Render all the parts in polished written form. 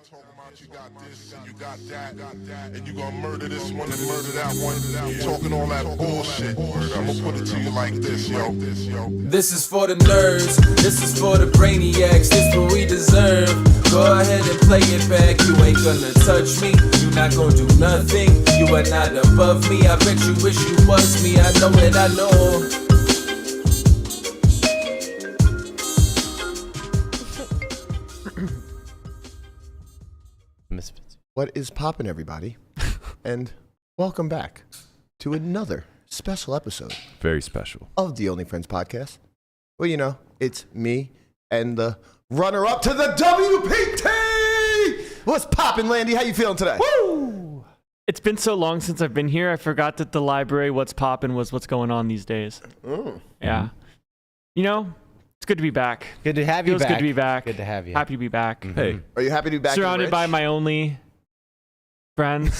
talking about you got this and you got that, and you gonna murder this one and murder that one. Talking all that bullshit. I'm gonna put it to you like this, yo. This is for the nerds, this is for the brainiacs, this what we deserve. Go ahead and play it back, you ain't gonna touch me, you not gonna do nothing, you are not above me. I bet you wish you was me, I know it, I know. What is poppin', everybody? And welcome back to another special episode. Very special. Of the Only Friends podcast. Well, you know, it's me and the runner-up to the WPT! What's poppin', Landy? How you feeling today? Woo! It's been so long since I've been here, I forgot that the library What's Poppin' was what's going on these days. Yeah. You know, it's good to be back. Good to have you back. Feels good to be back. Good to have you. Happy to be back. Mm-hmm. Hey. Are you happy to be back? Surrounded by my only friends.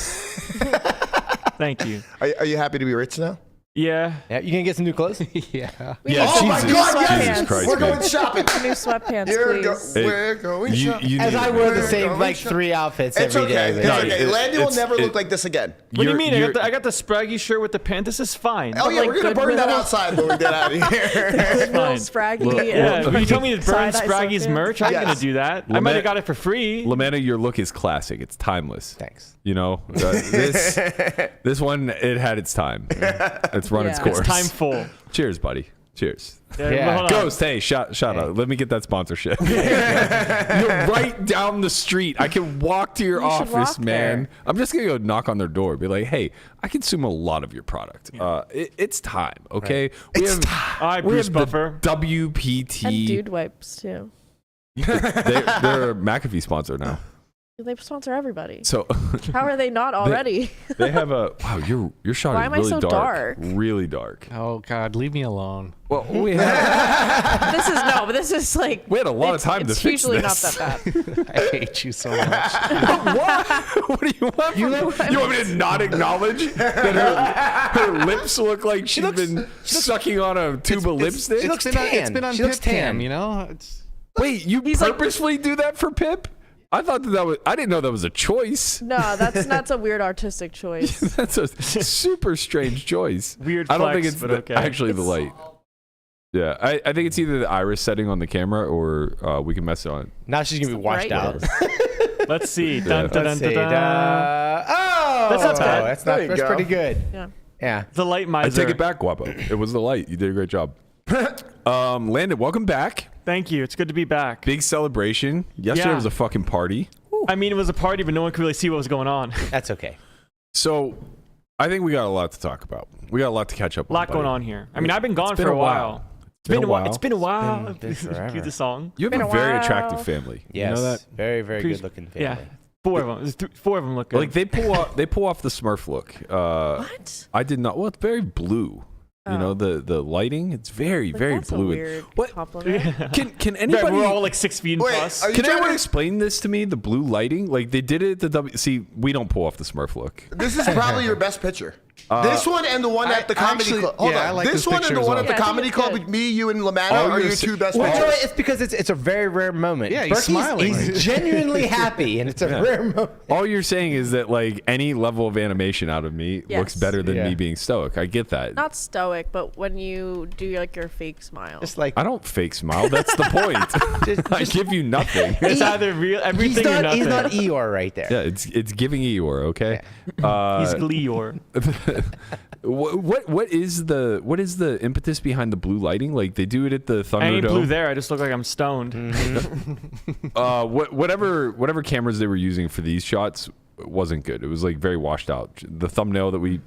Thank you. Are you happy to be rich now? Yeah. Yeah, you gonna get some new clothes? Yeah. Oh my God, yes! Jesus Christ, We're going man. shopping. New sweatpants, please. We're going shopping. As need I to- wear the We're same going like shopping. 3 outfits It's every day. okay. It's No, okay. Landy will it's- never look like this again. What do you You're- mean? I got the Spraggy shirt with the pants. This is fine. Oh yeah, like we're gonna burn that Goodwill. outside when we get out of here. Goodwill, fine. Spraggy. Yeah, but you told me to burn Side-eye Spraggy's sweatpants. merch. I'm Yes. gonna do that. I might have got it for free. Lamanna, your look is classic. It's timeless. Thanks. You know, this one, it had its time. It's run its Yeah. course. It's time full. Cheers, buddy. Cheers. Yeah. hold on. Ghost, hey, shout out. Let me get that sponsorship. You're right down the street. I can walk to your You should office, walk man. there. I'm just going to go knock on their door. Be like, hey, I consume a lot of your product. It's time, okay? It's We have, All right, we Bruce have the Buffer. WPT. And dude wipes, too. They're a McAfee sponsor now. They sponsor everybody. So How are they not already? they have a wow. Your shot Why is am I really so dark? really dark. Oh God, leave me alone. Well, we had but this is like... we had a lot of time to it's fix usually this. not that bad. I hate you so much. What do you want? You want me to not acknowledge that her lips look like she's been sucking on a tube of lipstick? She looks It's tan. been on She looks Pip Cam, tan. you know. It's Wait, you He's like- purposefully do that for Pip? I thought that was. I didn't know that was a choice. No, that's a weird artistic choice. That's a super strange choice. Weird I don't flex, think it's but okay. actually the light. Yeah, I think it's either the iris setting on the camera or we can mess it on. Now she's gonna be washed out. Brightness. Let's see. Yeah. Dun, dun, Let's dun, see. dun, dun. Oh, That's not bad. That's There you go. pretty good. Yeah. Yeah. The light I miser. take it back, Guapo. It was the light. You did a great job. Landon, welcome back. Thank you. It's good to be back. Big celebration. Yesterday Yeah. was a fucking party. I mean, it was a party, but no one could really see what was going on. That's okay. So I think we got a lot to talk about. We got a lot to catch up A on. lot going on here. I mean, I've been gone been for a a while. It's been a while. It's been a while. been forever. Cue the song. You have Been a a very while. attractive family. Yes. You know that? Very, very Please- good looking Yeah. family. 4 of them. There's 4 of them look good. Like they pull off the Smurf look. What? I did not. Well, it's very blue. You know the lighting. It's very Like, very that's blue. a And- weird What compliment. can Right, anybody? we're all like 6 feet Wait, plus. are you Can trying anyone to- explain this to me? The blue lighting, like they did it at the W. See, we don't pull off the Smurf look. This is probably your best picture. This one and the one at the comedy actually- club. Hold yeah, on. I like this this one picture and the as one well. at the Yeah, I think comedy it's club good. with me, you, and Lamanna Oh, are you're your si- two best Well, you know pictures. what? It's because it's a very rare moment. Yeah, he's Berkey's- smiling. He's genuinely happy, and it's a rare moment. All you're saying is that like any level of animation out of me looks Yes. better than Yeah. me being stoic. I get that. Not stoic, but when you do like your fake smile. Just like I don't fake smile. That's the point. I give you nothing. It's either real, everything or nothing. he's not Eeyore right there. Yeah, it's giving Eeyore. Okay. He's Gleeor. What is the impetus behind the blue lighting? Like they do it at the I ain't blue Thunderdome. there. I just look like I'm stoned. Whatever cameras they were using for these shots wasn't good. It was like very washed out. The thumbnail that we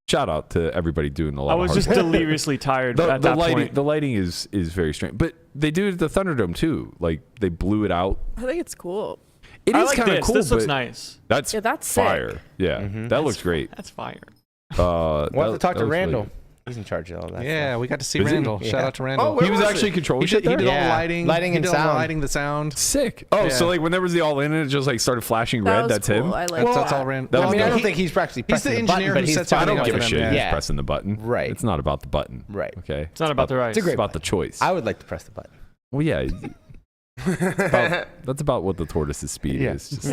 shout out to everybody doing a lot. I was of just hard work. deliriously tired The at that lighting, point. the lighting is very strange. But they do it at the Thunderdome too. Like they blew it out. I think it's cool. It I is like kind of this. cool. This looks but nice. That's Yeah, that's sick. fire. Yeah, that looks great. That's fire. We'll have to that talk to looks really Randall. good. He's in charge of all that. yeah, we got to see Is he? Randall. Shout Yeah. out to Randall. Oh, where He was was actually it? controlling He shit did there. all the Yeah. lighting, Lighting he and did all the sound. lighting, the sound. Sick. Oh, so Yeah. like when there was the all in, it just like started flashing That red. was That's cool. him. I like That's that. all Randall. That I was mean, I good. don't think he's actually He's the pressing engineer button, but who he's sets I everything don't up give a for them, shit. yeah. He's Yeah. pressing the button. Right. It's not about the button. Right. Okay. It's not about the rice. It's a great It's about button. the choice. I would like to press the button. Well, yeah. That's about what the tortoise's speed is. Just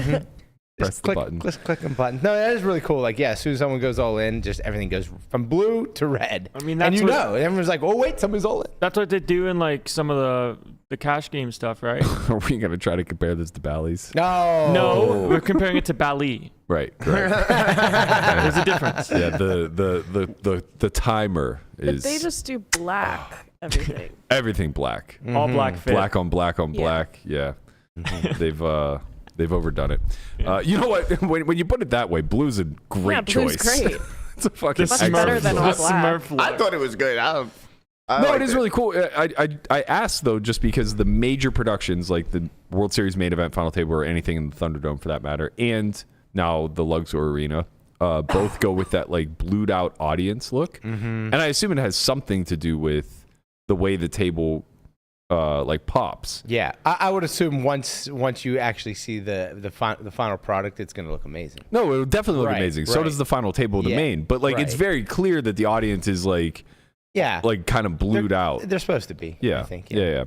press the button. Just click a button. No, that is really cool. Like, yeah, as soon as someone goes all in, just everything goes from blue to red. I mean, and that's and everyone's like, oh, wait, somebody's all in. That's what they do in like some of the cash game stuff, right? Are we gonna try to compare this to Bally's? No, we're comparing it to Bali. Right. Correct. There's a difference. Yeah. The timer is. But they just do black everything. Everything black. All black fit. Black on black on black. Yeah. They've overdone it. Yeah. You know what? When you put it that way, blue's a great Yeah, blue's choice. great. It's a fucking Much excellent better than look. all black. Smurf look. I thought it was good. I No, liked it is really cool. I asked though, just because the major productions like the World Series main event, Final Table, or anything in the Thunderdome for that matter, and now the Luxor Arena, both go with that like blued out audience look, and I assume it has something to do with the way the table like pops. Yeah, I would assume once you actually see the final product, it's going to look amazing. No, it will definitely look Right, amazing. So right. does the Final Table, the Yeah, main, but like it's right. very clear that the audience is like kind of blued out. They're supposed to be. Yeah, I think. yeah.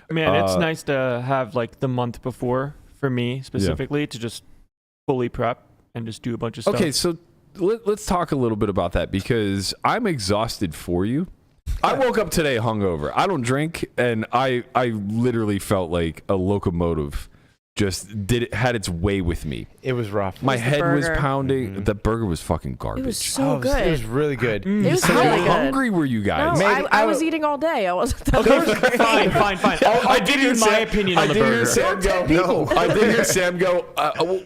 Man, it's nice to have like the month before for me specifically to just fully prep and just do a bunch of stuff. Okay, so let's talk a little bit about that because I'm exhausted for you. I woke up today hungover. I don't drink, and I literally felt like a locomotive just had its way with me. It was rough. My head was burger? pounding. The burger was fucking garbage. It was so good. It was really good. It was How really good. hungry were you guys? No, Maybe- I was eating all day. I wasn't that Okay, fine. I did hear my opinion on the burger. Sam go, No. I did hear Sam go,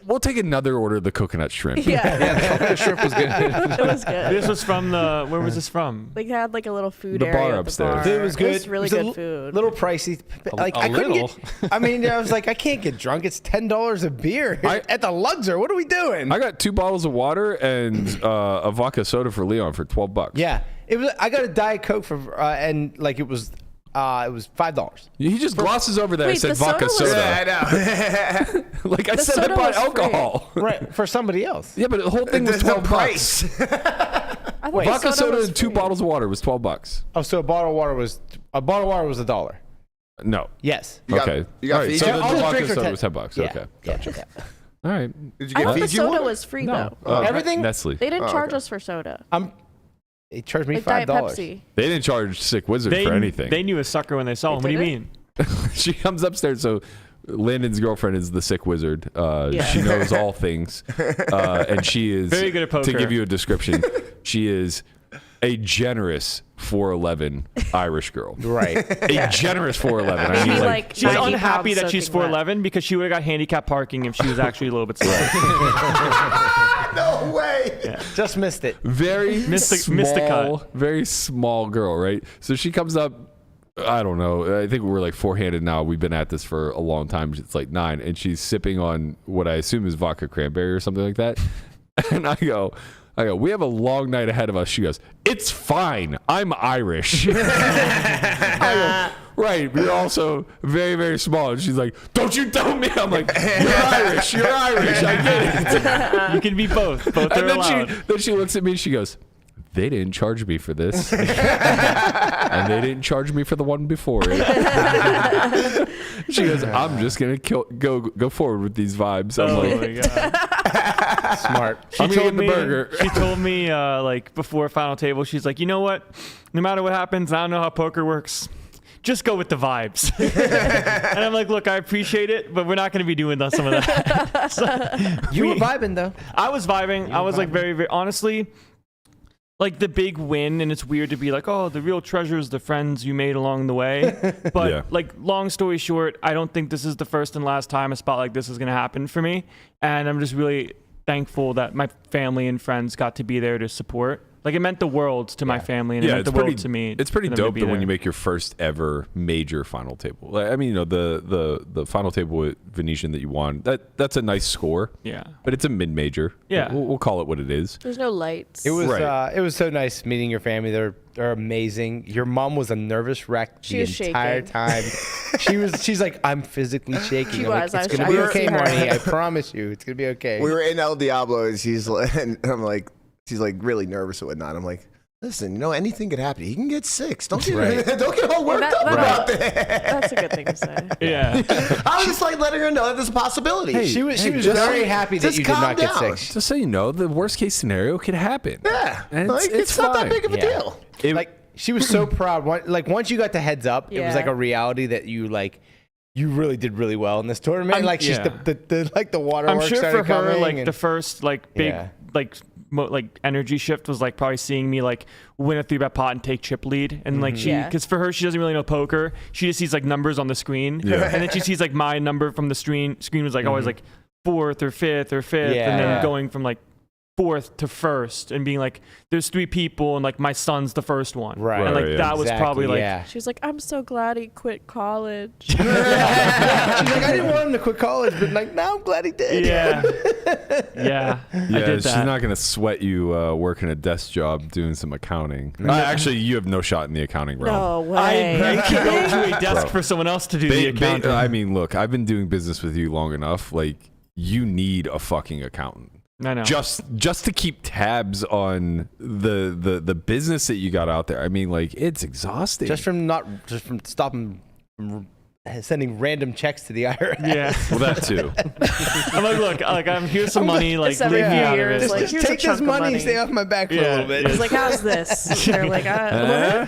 we'll take another order of the coconut shrimp. Yeah, The shrimp was good. it was good. This was from where was this from? They had like a little food The area bar at the upstairs. bar. It was good. It was really It was good food. Little pricey. Like A I couldn't little. get. I mean, I was like, I can't get drunk. It's $10 a beer at the Luxor. What are we doing? I got 2 bottles of water and a vodka soda for Leon for $12. Yeah, it was. I got a Diet Coke for and like it was $5. He just glosses over that. I Wait, said the vodka soda was- soda. Yeah, I know. Like I The said, I soda bought was free. alcohol. Right for somebody else. Yeah, but the whole thing was There's no $12. price. I thought Vodka soda was and 2 free. bottles of water was $12. Oh, so a bottle of water was $1. No. Yes. You got- Okay. you got All right. Fiji? So the All the vodka drinks are soda 10 was $10. Yeah, Okay. yeah, Gotcha. yeah. All right. Did you I get thought the Fiji soda water? was free No. though. Everything? Nestle. They didn't Oh, charge okay. us for soda. It charged me Like Diet $5. Pepsi. They didn't charge Sick Wizard for anything. They knew a sucker when they saw him. What do you didn't? mean? She comes upstairs. So Landon's girlfriend is the Sick Wizard. Yeah. She knows all things. And she is Very good at poker. To give you a description, she is a generous 4'11" Irish girl. Right. A generous 4'11". I mean, She's like, like She's 90 unhappy pounds that she's soaking wet. 4'11" because she would have got handicapped parking if she was actually a little bit slow. No way. Just missed it. very Missed the small, cut. very small girl, right? So she comes up. I don't know. I think we're like four-handed now. We've been at this for a long time. It's like 9, and she's sipping on what I assume is vodka cranberry or something like that. And I go, we have a long night ahead of us. She goes, it's fine. I'm Irish. I go, right. You're also very, very small. And she's like, don't you tell me. I'm like, you're Irish. You're Irish. I get it. You can be both. Both are And allowed. then she looks at me and she goes, they didn't charge me for this. And they didn't charge me for the one before it. She goes, I'm just going to go forward with these vibes. I'm Oh like, my god. Smart. I'm gonna get the burger. She told me like before final table, she's like, you know what? No matter what happens, I don't know how poker works. Just go with the vibes. And I'm like, look, I appreciate it, but we're not going to be doing some of that. So, You were vibing though. I was vibing. I was like very, very honestly, like the big win, and it's weird to be like, oh, the real treasure is the friends you made along the way. But Yeah. like, long story short, I don't think this is the first and last time a spot like this is going to happen for me. And I'm just really thankful that my family and friends got to be there to support. Like it meant the world to my family, and it meant the world to me. It's pretty for them to dope be that when there. you make your first ever major final table. Like, I mean, you know, the final table with Venetian that you won, that's a nice score. Yeah. But it's a mid-major. Yeah. We'll call it what it is. There's no lights. It was Right. it was so nice meeting your family. They're amazing. Your mom was a nervous wreck She the was entire shaking. time. She's like, I'm physically shaking. She I'm like, was. I it's was gonna be trying to okay, see her. Marnie. I promise you, it's gonna be okay. We were in El Diablo, and she's like, and I'm like, she's like really nervous and whatnot. I'm like, Listen, anything could happen. He can get 6. Don't get all worked up about that. That's a good thing to say. Yeah. I was just like letting her know that there's a possibility. Hey, She was just very happy that just you did calm not get down. 6. Just so you know, the worst case scenario could happen. Yeah, And it's not that fine. big of a Yeah. deal. Like she was so proud. Once you got the heads up, it was Yeah. like a reality that you really did really well in this tournament. She's yeah. the waterworks I'm sure started for her, coming like and- the first big Yeah. energy shift was probably seeing me win a 3-bet pot and take chip lead, and Yeah. because for her she doesn't really know poker, she just sees numbers on the screen, Yeah. and then she sees my number from the screen was always 4th or 5th or 5th, Yeah. and then Yeah. going from 4th to 1st and being there's 3 people and my son's the first one, Right. and Right, yeah. that was probably yeah. She was like, I'm so glad he quit college. She's like, I didn't want him to quit college, but now I'm glad he did. yeah yeah I Yeah, did she's that. not going to sweat you working a desk job doing some accounting. Actually, you have no shot in the accounting realm. No way. I can go to a desk Bro. for someone else to do the accounting. I mean, look, I've been doing business with you long enough. You need a fucking accountant. I know. Just to keep tabs on the business that you got out there. I mean, it's exhausting. Just from stopping from sending random checks to the IRS. Yeah. well, that too. I'm look, here's some money, Just every leave me few out of years, it. here's Just a take chunk this of money money. and stay off my back for a Yeah, little bit. yeah. He's like, how's this? They're like, yeah.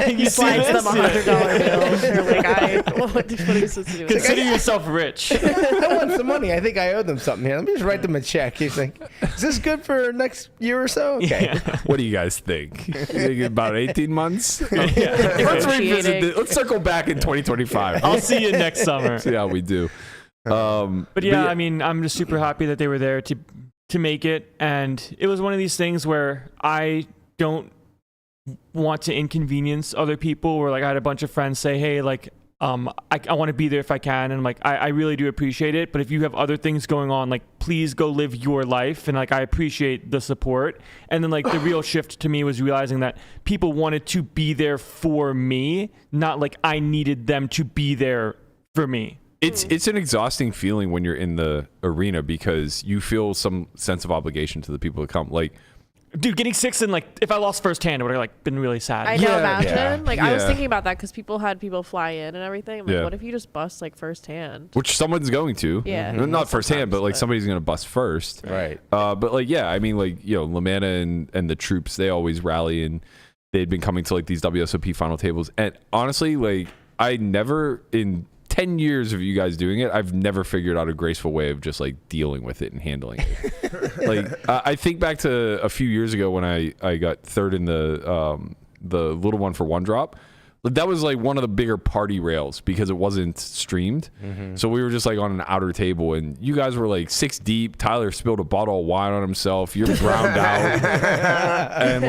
You He slides see them this? $100 bills. They're like, what is this to do? Consider yourself rich. I want some money. I think I owe them something here. Let me just write them a check. He's like, is this good for next year or so? Okay. What do you guys think? You think about 18 months? Let's Negotiating. revisit this. Let's circle back in 2025. I'll see you next summer. See how we do. But yeah, I mean, I'm just super happy that they were there to make it, and it was one of these things where I don't want to inconvenience other people. Where I had a bunch of friends say, "Hey, I want to be there if I can," and I really do appreciate it. But if you have other things going on, please go live your life, and I appreciate the support. And then the real shift to me was realizing that people wanted to be there for me, not I needed them to be there for me. It's an exhausting feeling when you're in the arena because you feel some sense of obligation to the people that come. Dude, getting 6 and if I lost first hand, it would have been really sad. I know, Yeah. imagine. Yeah. I was Yeah. thinking about that because people had people fly in and everything. I'm like, Yeah. what if you just bust first hand? which someone's going to. Yeah. Not firsthand, but Sometimes, somebody's going to bust first. Right. But yeah, I mean, Lamanna and the troops, they always rally, and they'd been coming to these WSOP final tables. And honestly, I never in 10 years of you guys doing it, I've never figured out a graceful way of just dealing with it and handling it. I think back to a few years ago when I got third in the little one for one drop. That was one of the bigger party rails because it wasn't streamed. So we were just on an outer table, and you guys were 6 deep. Tyler spilled a bottle of wine on himself. You're browned out, and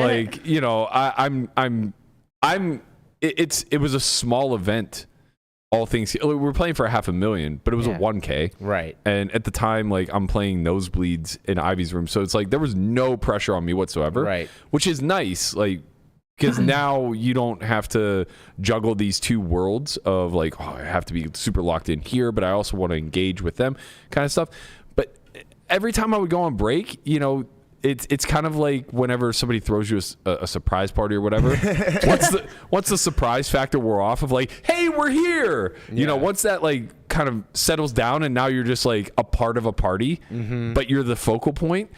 it was a small event. All things, we were playing for $500,000, but it was a 1K. Right. And at the time, I'm playing nosebleeds in Ivy's room. So it's there was no pressure on me whatsoever. Right. Which is nice. Because now you don't have to juggle these two worlds of I have to be super locked in here, but I also want to engage with them kind of stuff. But every time I would go on break, it's kind of whenever somebody throws you a surprise party or whatever. once the surprise factor wore off of hey, we're here. Once that kind of settles down and now you're just a part of a party, but you're the focal point.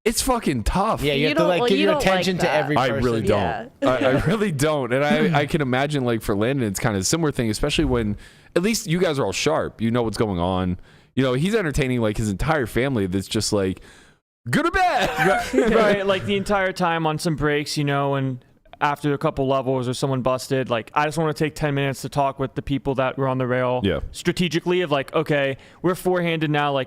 It's fucking tough. Yeah, you have don't- to well, give you your don't attention like to that. every I person. really don't. Yeah. I really don't. And I can imagine for Landon, it's kind of a similar thing, especially when at least you guys are all sharp. You know what's going on. He's entertaining his entire family that's just good or bad. Right, the entire time on some breaks, and after a couple levels or someone busted, I just want to take 10 minutes to talk with the people that were on the rail. Yeah. Strategically of okay, we're four-handed now.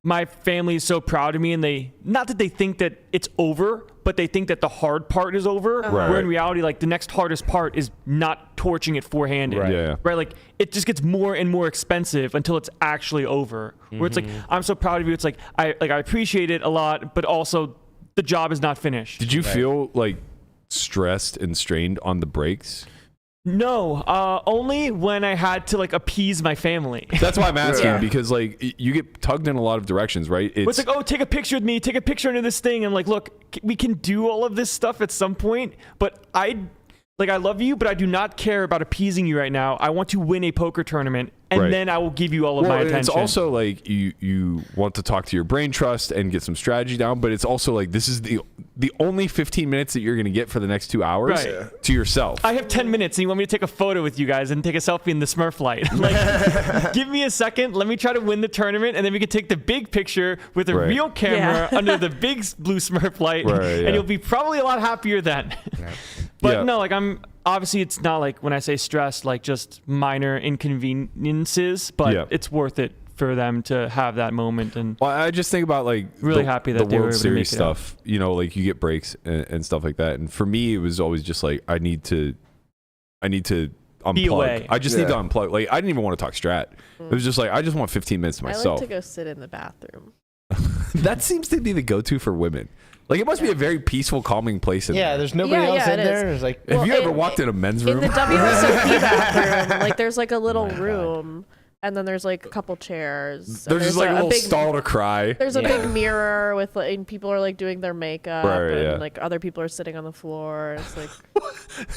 My family is so proud of me, and not that they think that it's over, but they think that the hard part is over. Right. Where in reality, the next hardest part is not torching it four-handed. Right. Yeah. Right. It just gets more and more expensive until it's actually over. Where it's I'm so proud of you. It's I appreciate it a lot, but also the job is not finished. Did you feel stressed and strained on the breaks? No, only when I had to like appease my family. That's why I'm asking because like you get tugged in a lot of directions, right? It's like, oh, take a picture with me, take a picture under this thing. I'm like, look, we can do all of this stuff at some point, but I love you, but I do not care about appeasing you right now. I want to win a poker tournament, and then I will give you all of my attention. It's also like you want to talk to your brain trust and get some strategy down, but it's also like this is the only 15 minutes that you're going to get for the next 2 hours to yourself. I have 10 minutes, and you want me to take a photo with you guys and take a selfie in the Smurf light. Like, give me a second. Let me try to win the tournament, and then we can take the big picture with a real camera under the big blue Smurf light, and you'll be probably a lot happier then. But no, like obviously it's not like when I say stress, like just minor inconveniences, but it's worth it for them to have that moment. And well, I just think about like really happy that the they were World able to Series make it out. stuff. You know, like you get breaks and stuff like that. And for me, it was always just like I need to unplug. Be away. I just need to unplug. Like I didn't even want to talk strat. It was just like I just want 15 minutes to myself. I like to go sit in the bathroom. That seems to be the go-to for women. Like it must be a very peaceful, calming place in there. There's nobody else in there. It's like, have you ever walked in a men's room? In the WSOP bathroom, like there's like a little room, and then there's like a couple chairs. There's just like a little stall to cry. There's a big mirror with like, and people are like doing their makeup, and like other people are sitting on the floor. It's like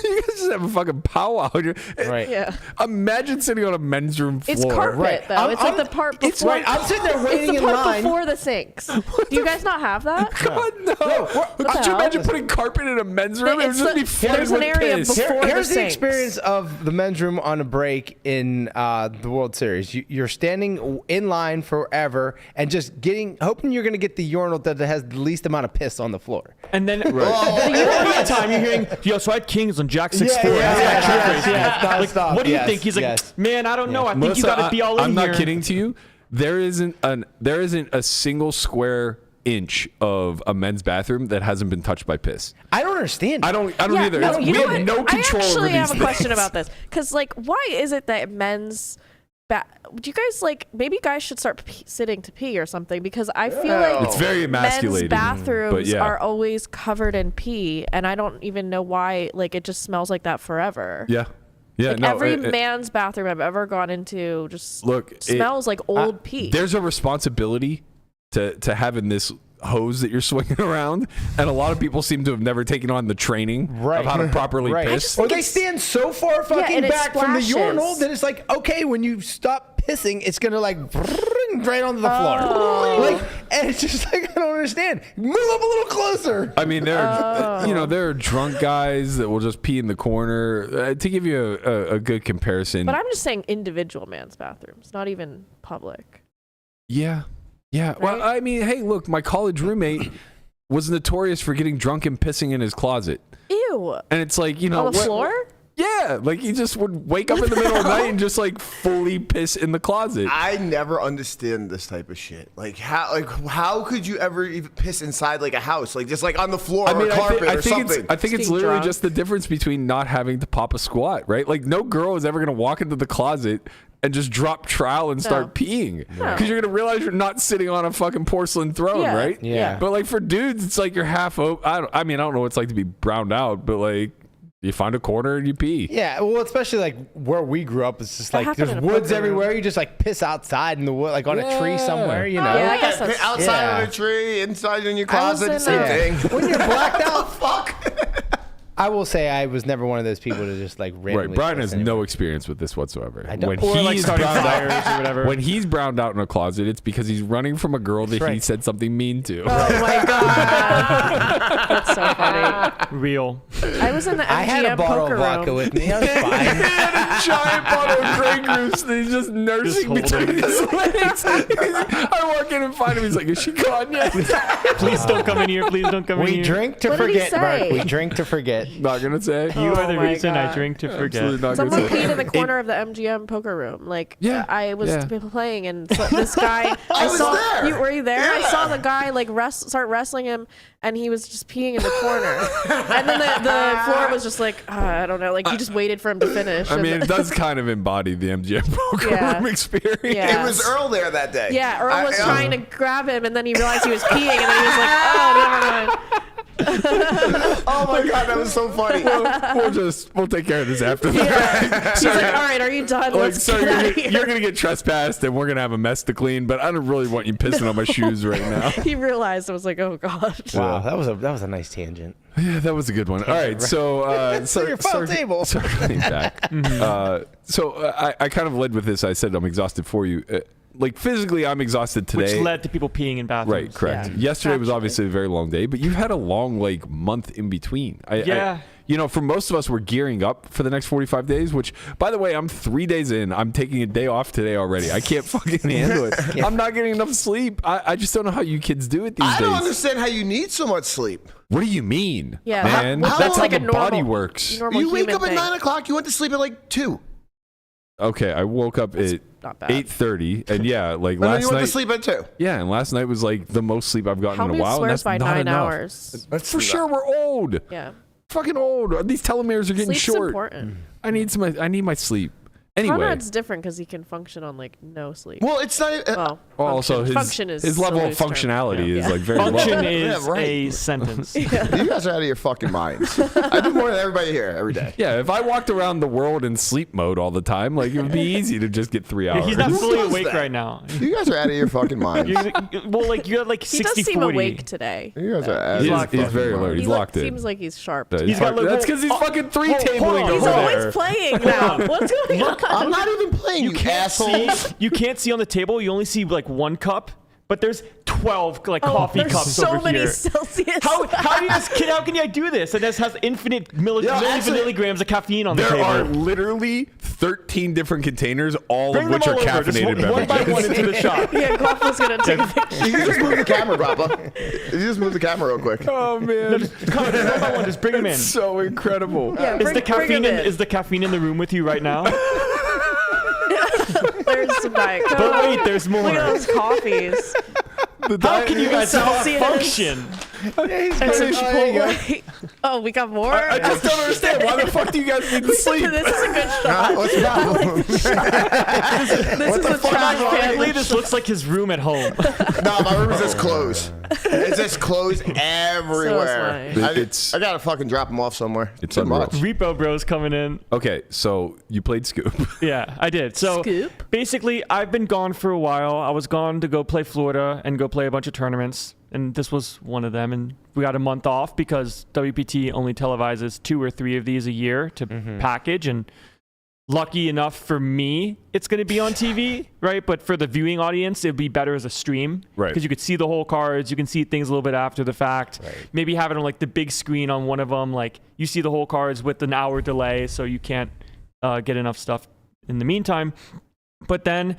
you guys just have a fucking powwow. Right. Yeah. Imagine sitting on a men's room floor. It's carpet though. It's like the part before. It's right. I'm sitting there waiting it's the in part line. before the sinks. Do you guys not have that? God, no. Could you imagine putting carpet in a men's room? It would just be flooded there's an with area piss. before Here's the the sinks. experience of the men's room on a break in the World Series. You're standing in line forever and just hoping you're going to get the urinal that has the least amount of piss on the floor. And then the other time you're hearing, yo, so I had Kings on Jack 6-4. Nonstop. What do you think? He's like, man, I don't know. I think you got to be all in I'm here. not kidding to you. There isn't a single square inch of a men's bathroom that hasn't been touched by piss. I don't understand. I don't either. No, you We know have what? no control I over actually these have a question things. about this. Because, like, why is it that men's... do you guys, like, maybe guys should start sitting to pee or something? Because I feel like It's very emasculating. men's bathrooms but are always covered in pee, and I don't even know why. Like, it just smells like that forever. Yeah. Yeah, Like, every man's bathroom I've ever gone into just smells like old pee. There's a responsibility to having this hose that you're swinging around, and a lot of people seem to have never taken on the training of how to properly piss. Or they stand so far fucking and it back from the splashes. urinal that it's like, okay, when you stop pissing, it's gonna like right onto the floor. Like, and it's just like, I don't understand. Move up a little closer. I mean, there are drunk guys that will just pee in the corner. To give you a good comparison, But I'm just saying individual man's bathrooms, not even public. yeah. Well, I mean, hey, look, my college roommate was notorious for getting drunk and pissing in his closet. Ew. And it's like, you know, On the floor? Yeah, like he just would wake up in the middle of the night and just like fully piss in the closet. I never understand this type of shit. Like how could you ever even piss inside like a house? Like just like on the floor or carpet or something. I think it's Being literally drunk. just the difference between not having to pop a squat, right? Like no girl is ever gonna walk into the closet and just drop trowel and start peeing because you're gonna realize you're not sitting on a fucking porcelain throne, right? Yeah. But like for dudes, it's like you're half open. I mean, I don't know what it's like to be browned out, but like you find a corner and you pee. Yeah, well, especially like where we grew up, it's just That like happened there's in a woods poker everywhere. You just like piss outside in the wood, like on a tree somewhere, you know? Yeah, I guess that's outside of a tree, inside in your closet, in same a- thing. When you're blacked out, Fuck. I will say I was never one of those people to just like randomly. Right, Brian piss has anywhere. no experience with this whatsoever. I don't. Or like he's starting browned fires out, or whatever. when he's browned out in a closet, it's because he's running from a girl that he right. said something mean to. Oh my god, that's so funny. Real. I was in the MGM I had a bottle poker of vodka room. with me. I was He fine. had a giant bottle of Grey Goose that he's just nursing Just hold between his legs. I walk in and find him. He's like, "Is she gone yet?" Please don't come in here. Please don't come in We here. drink to What did he forget, Mark. say? We drink to forget. Not gonna say. You are the my reason I God. drink to forget. Absolutely not Someone gonna say. peed in the corner of the MGM poker room. Like, Yeah, I was yeah. playing, and so this guy. I was saw. there. Were you there? I saw the guy like start wrestling him, and he was just peeing in the corner. And then the floor was just like, I don't know. Like you just waited for him to finish. I and mean, then- it does kind of embody the MGM poker Yeah. room experience. Yeah. It was Earl there that day. Yeah, Earl was trying to grab him, and then he realized he was peeing, and then he was like, "Oh, never mind." Oh my god, that was so funny. We'll take care of this after that. Yeah. He's like, all right, are you done? Like, Let's so get out of you're here. gonna get trespassed, and we're gonna have a mess to clean. But I don't really want you pissing on my shoes right now. He realized. I was like, oh god. Wow, that was a nice tangent. Yeah, that was a good one. All right, so So your final table. Circling back. I kind of led with this. I said I'm exhausted for you. Like physically, I'm exhausted today. Which led to people peeing in bathrooms. Right, correct. Yeah. Yesterday was Actually. obviously a very long day, but you had a long month in between. Yeah. For most of us, we're gearing up for the next 45 days. Which, by the way, I'm 3 days in. I'm taking a day off today already. I can't fucking handle it. I'm not getting enough sleep. I just don't know how you kids do it these I days. don't understand how you need so much sleep. What do you mean? Yeah, man. how- That's how like the a normal- body works. Normal You wake human up at thing. 9 o'clock. You went to sleep at like 2. Okay, I woke up at not bad. 8:30, and yeah, like And then last you went night. to sleep at 2. Yeah, and last night was like the most sleep I've gotten How in a many while. And swears that's by not 9 enough. hours? For sure, we're old. Yeah. Fucking old. These telomeres are getting Sleep's short. important. I need my sleep. Anyway, Conrad's different because he can function on like no sleep. Well, it's not. Well, also function is his level a of loose term. functionality Yeah. is like very Function low. is Yeah, right. a sentence. You guys are out of your fucking minds. I do more than everybody here every day. Yeah, if I walked around the world in sleep mode all the time, like it would be easy to just get 3 hours. He's not fully does awake that? right now. You guys are out of your fucking minds. You're like He 60-40. does seem awake today. You guys are out of He's, your he's fucking very minds. alert. He's He locked in. seems like he's sharp. Yeah, today. He's got, like, that's because he's oh, fucking three hold tabling on. He's over always there. playing now. What's going on? I'm not even playing, you asshole. You can't see on the table. You only see like one cup, but there's 12 like Oh, coffee there's cups so over many here. Celsius. How can I do this? And this has infinite milligrams of caffeine on the There table. are literally 13 different containers, all Bring of which them are all over, just caffeinated one by beverages. one into the shop. Yeah, Goff was gonna take a picture. You can just move the camera, Papa. You just move the camera real quick. Oh man, Come on, one by one, just bring them in. it's so incredible. Yeah, Is bring- the bring caffeine him in. is the caffeine in the room with you right now? There's some Diet Coke. But wait, there's more. Look at those coffees. How can you guys not Celsius. function? And some Chipotle. Oh, we got more? I just don't understand. Why the fuck do you guys need to sleep? This is a good shot. What's the problem? This is a trash Frankly, can. this looks like his room at home. No, my room is just closed. It's just closed everywhere. So is mine. I gotta fucking drop them off somewhere. It's Too unreal. much. Repo Bros coming in. Okay, so you played Scoop. Yeah, I did. So Scoop? basically, I've been gone for a while. I was gone to go play Florida and go play a bunch of tournaments, and this was one of them. And we got a month off because WPT only televises 2 or 3 of these a year to package. And lucky enough for me, it's going to be on TV, right? But for the viewing audience, it'd be better as a stream, Right. Because you could see the whole cards, you can see things a little bit after the fact. Right. Maybe have it on like the big screen on one of them, like you see the whole cards with an hour delay, so you can't get enough stuff in the meantime. But then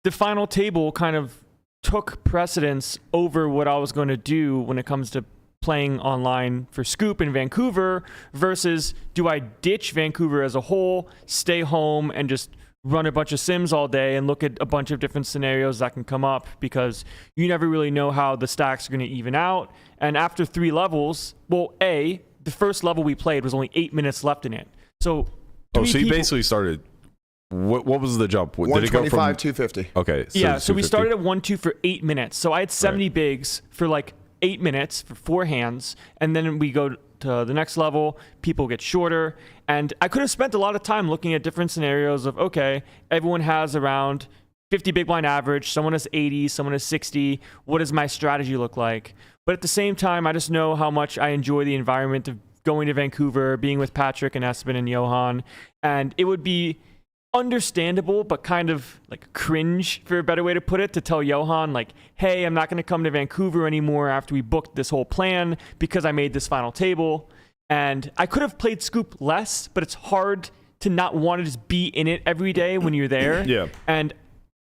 the final table kind of took precedence over what I was going to do when it comes to playing online for Scoop in Vancouver versus do I ditch Vancouver as a whole, stay home and just run a bunch of sims all day and look at a bunch of different scenarios that can come up, because you never really know how the stacks are going to even out. And after 3 levels, well, the first level we played was only 8 minutes left in it. So Oh, 3 so you people- basically started. What was the jump? Did it go 125, from? 250. Okay. Yeah, so we 250. started at 1-2 for 8 minutes. So I had 70 bigs for like 8 minutes for 4 hands, and then we go to the next level. People get shorter, and I could have spent a lot of time looking at different scenarios of, okay, everyone has around 50 big blind average, someone has 80, someone has 60. What does my strategy look like? But at the same time, I just know how much I enjoy the environment of going to Vancouver, being with Patrick and Espen and Johan, and it would be understandable but kind of like cringe, for a better way to put it, to tell Johan like, hey, I'm not going to come to Vancouver anymore after we booked this whole plan because I made this final table. And I could have played Scoop less, but it's hard to not want to just be in it every day when you're there. Yeah. And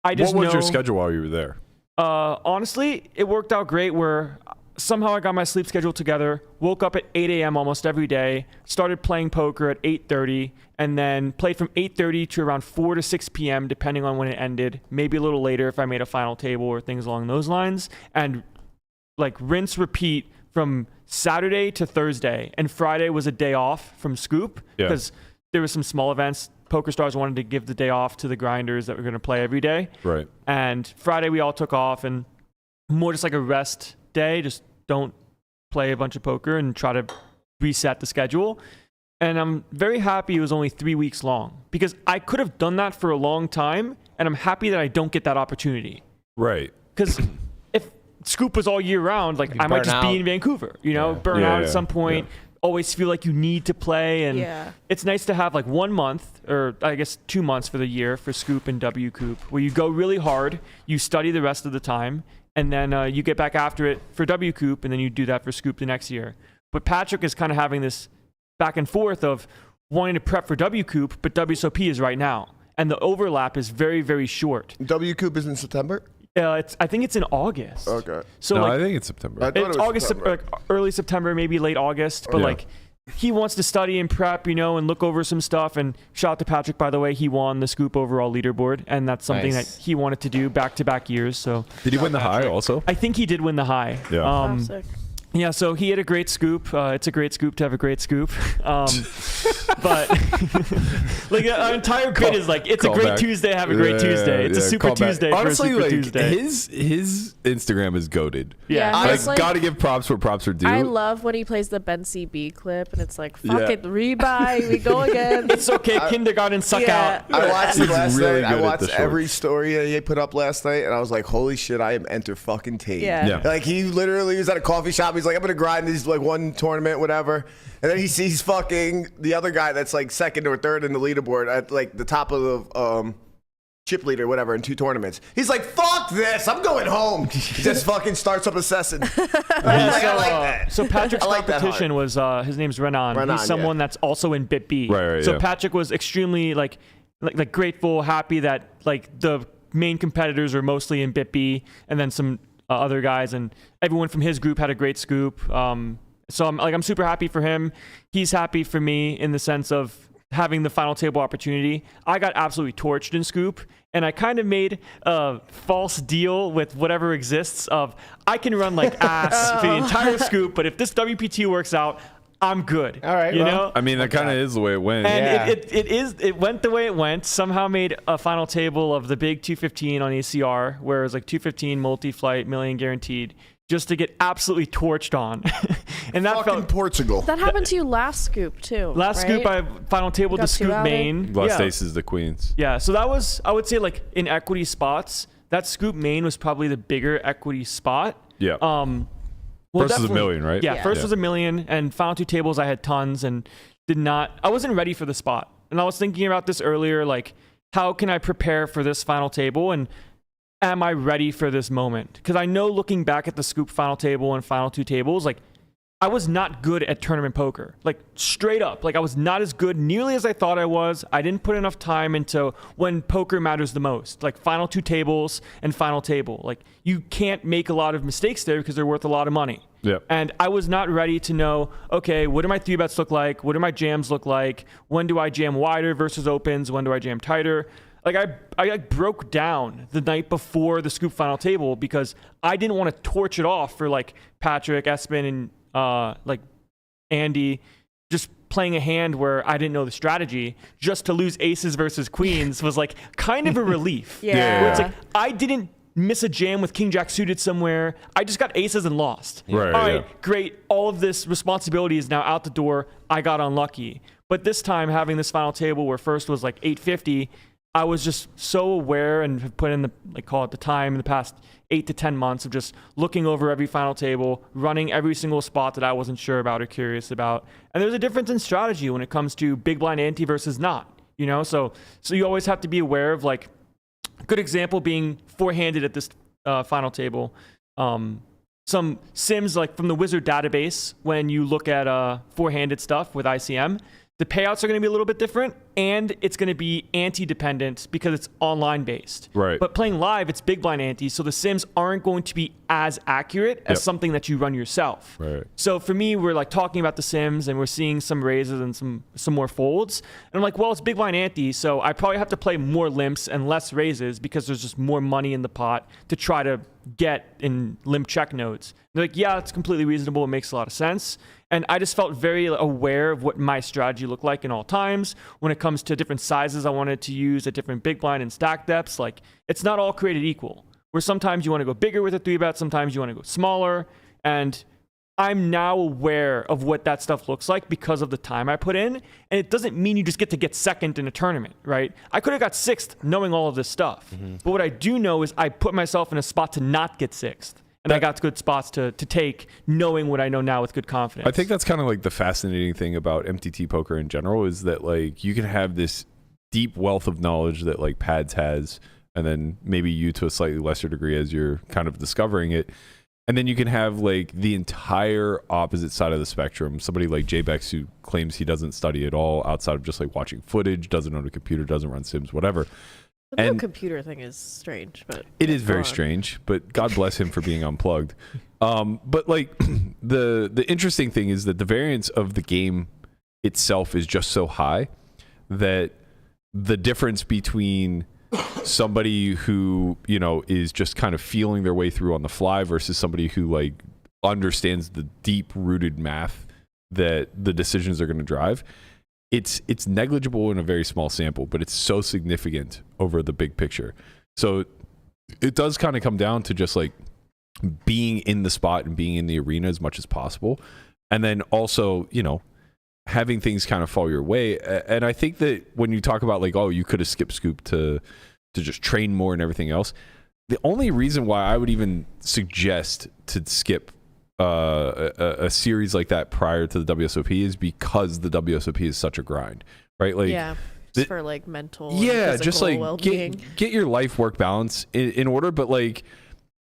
I just What was your know- schedule while you were there? Honestly, it worked out great where somehow I got my sleep schedule together, woke up at 8 a.m. almost every day, started playing poker at 8:30, and then played from 8:30 to around 4 to 6 p.m. depending on when it ended, maybe a little later if I made a final table or things along those lines, and like rinse, repeat from Saturday to Thursday. And Friday was a day off from Scoop Yeah. because there were some small events. PokerStars wanted to give the day off to the grinders that were going to play every day. Right. And Friday we all took off, and more just like a rest day. Just don't play a bunch of poker and try to reset the schedule. And I'm very happy it was only 3 weeks long because I could have done that for a long time, and I'm happy that I don't get that opportunity. Right. Because if Scoop was all year round, like I might just be in Vancouver, burn out at some point. Always feel like you need to play, and it's nice to have like 1 month, or I guess 2 months for the year for Scoop and W Coop, where you go really hard, you study the rest of the time, and then you get back after it for W Coop, and then you do that for Scoop the next year. But Patrick is kind of having this back and forth of wanting to prep for W Coop, but WSOP is right now, and the overlap is very, very short. W Coop is in September? I think it's in August. Okay. So no, like, I think it's September. I thought it it's was August, September. like early September, maybe late August. But like, he wants to study and prep, and look over some stuff. And shout out to Patrick, by the way, he won the Scoop overall leaderboard, and that's something that he wanted to do back-to-back years. So Did he win the high also? I think he did win the high. Yeah. Classic. Yeah, so he had a great scoop. It's a great scoop to have a great scoop. But like our entire bit is like, it's a great Tuesday, have a great Tuesday. It's a super Tuesday Honestly, for a super like, Tuesday. His Instagram is goated. Yeah. honestly, Gotta give props where props are due. I love when he plays the Ben CB clip, and it's like, fuck Yeah. it, rebuy, we go again. It's okay, kindergarten, suck out. I watched it He's last really night. good I at watched the shorts. every story that he put up last night, and I was like, holy shit, I am enter fucking T. Yeah. Like, he literally was at a coffee shop. He's like, I'm going to grind these, like, one tournament, whatever. And then he sees fucking the other guy that's, like, second or third in the leaderboard at, like, the top of the chip leader, whatever, in 2 tournaments. He's like, fuck this. I'm going home. He just fucking starts up assessing. I like that. So Patrick's I like that competition was his name's Renan. Renan, He's someone that's also in Bit B. Right, so yeah. Patrick was extremely like grateful, happy that like the main competitors are mostly in Bit B, and then some other guys, and everyone from his group had a great scoop. So I'm super happy for him. He's happy for me in the sense of having the final table opportunity. I got absolutely torched in Scoop, and I kind of made a false deal with whatever exists of I can run like ass for the entire Scoop, but if this WPT works out, I'm good. All right, you well, know? I mean, that kind of is the way it went. And Yeah. it went the way it went. Somehow made a final table of the big 215 on ACR, where it was like 215 multi-flight, million guaranteed, just to get absolutely torched on. And that Fucking felt Portugal. That happened to you last Scoop, too. last right? Scoop. I final table Got the two Scoop outed. main. Lost yeah. aces the queens. Yeah, so that was, I would say, like in equity spots, that Scoop main was probably the bigger equity spot. Yeah. Well, First was a definitely- million, right? Yeah, first was a million, and final 2 tables I had tons and I wasn't ready for the spot. And I was thinking about this earlier, like, how can I prepare for this final table, and am I ready for this moment? Because I know looking back at the Scoop final table and final 2 tables, like, I was not good at tournament poker. Like, straight up. Like, I was not as good nearly as I thought I was. I didn't put enough time into when poker matters the most. Like, final 2 tables and final table. Like, you can't make a lot of mistakes there because they're worth a lot of money. Yep. And I was not ready to know, okay, what do my 3-bets look like? What do my jams look like? When do I jam wider versus opens? When do I jam tighter? Like, I like broke down the night before the Scoop final table because I didn't want to torch it off for like Patrick, Espen, and like Andy, just playing a hand where I didn't know the strategy. Just to lose aces versus queens was like kind of a relief. Yeah. Where it's like, I didn't miss a jam with king jack suited somewhere. I just got aces and lost. Right, All right, yeah. great. All of this responsibility is now out the door. I got unlucky. But this time, having this final table where first was like 850, I was just so aware and have put in the, like, call it the time in the past 8 to 10 months of just looking over every final table, running every single spot that I wasn't sure about or curious about. And there's a difference in strategy when it comes to big blind ante versus not, you know? So you always have to be aware of, like, good example being four-handed at this final table. Some sims, like from the Wizard database, when you look at four-handed stuff with ICM, the payouts are going to be a little bit different, and it's going to be ante-dependent because it's online-based. Right. But playing live, it's big blind ante, so the sims aren't going to be as accurate as Yep. something that you run yourself. Right. So for me, we're like talking about the sims, and we're seeing some raises and some more folds. And I'm like, well, it's big blind ante, so I probably have to play more limps and less raises because there's just more money in the pot to try to get in limp check nodes. They're like, yeah, it's completely reasonable. It makes a lot of sense. And I just felt very aware of what my strategy looked like in all times when it comes to different sizes I wanted to use at different big blind and stack depths. Like, it's not all created equal. Where sometimes you want to go bigger with a 3-bet, sometimes you want to go smaller. And I'm now aware of what that stuff looks like because of the time I put in. And it doesn't mean you just get to get second in a tournament, right? I could have got sixth knowing all of this stuff. But what I do know is I put myself in a spot to not get sixth. And I got good spots to take knowing what I know now with good confidence. I think that's kind of like the fascinating thing about MTT poker in general is that like you can have this deep wealth of knowledge that like Pads has, and then maybe you to a slightly lesser degree as you're kind of discovering it. And then you can have like the entire opposite side of the spectrum. Somebody like J-Bex who claims he doesn't study at all outside of just like watching footage, doesn't own a computer, doesn't run Sims, whatever. The no And computer thing is strange, but it is very go on. strange, but God bless him for being unplugged. But like the interesting thing is that the variance of the game itself is just so high that the difference between somebody who, you know, is just kind of feeling their way through on the fly versus somebody who like understands the deep rooted math that the decisions are going to drive, it's negligible in a very small sample, but it's so significant over the big picture. So it does kind of come down to just like being in the spot and being in the arena as much as possible. And then also, you know, having things kind of fall your way. And I think that when you talk about like, oh, you could have skipped Scoop to just train more and everything else, the only reason why I would even suggest to skip a series like that prior to the WSOP is because the WSOP is such a grind, right? Like, yeah, just for like mental, and yeah, just physical like well-being. get your life work balance in order. But like,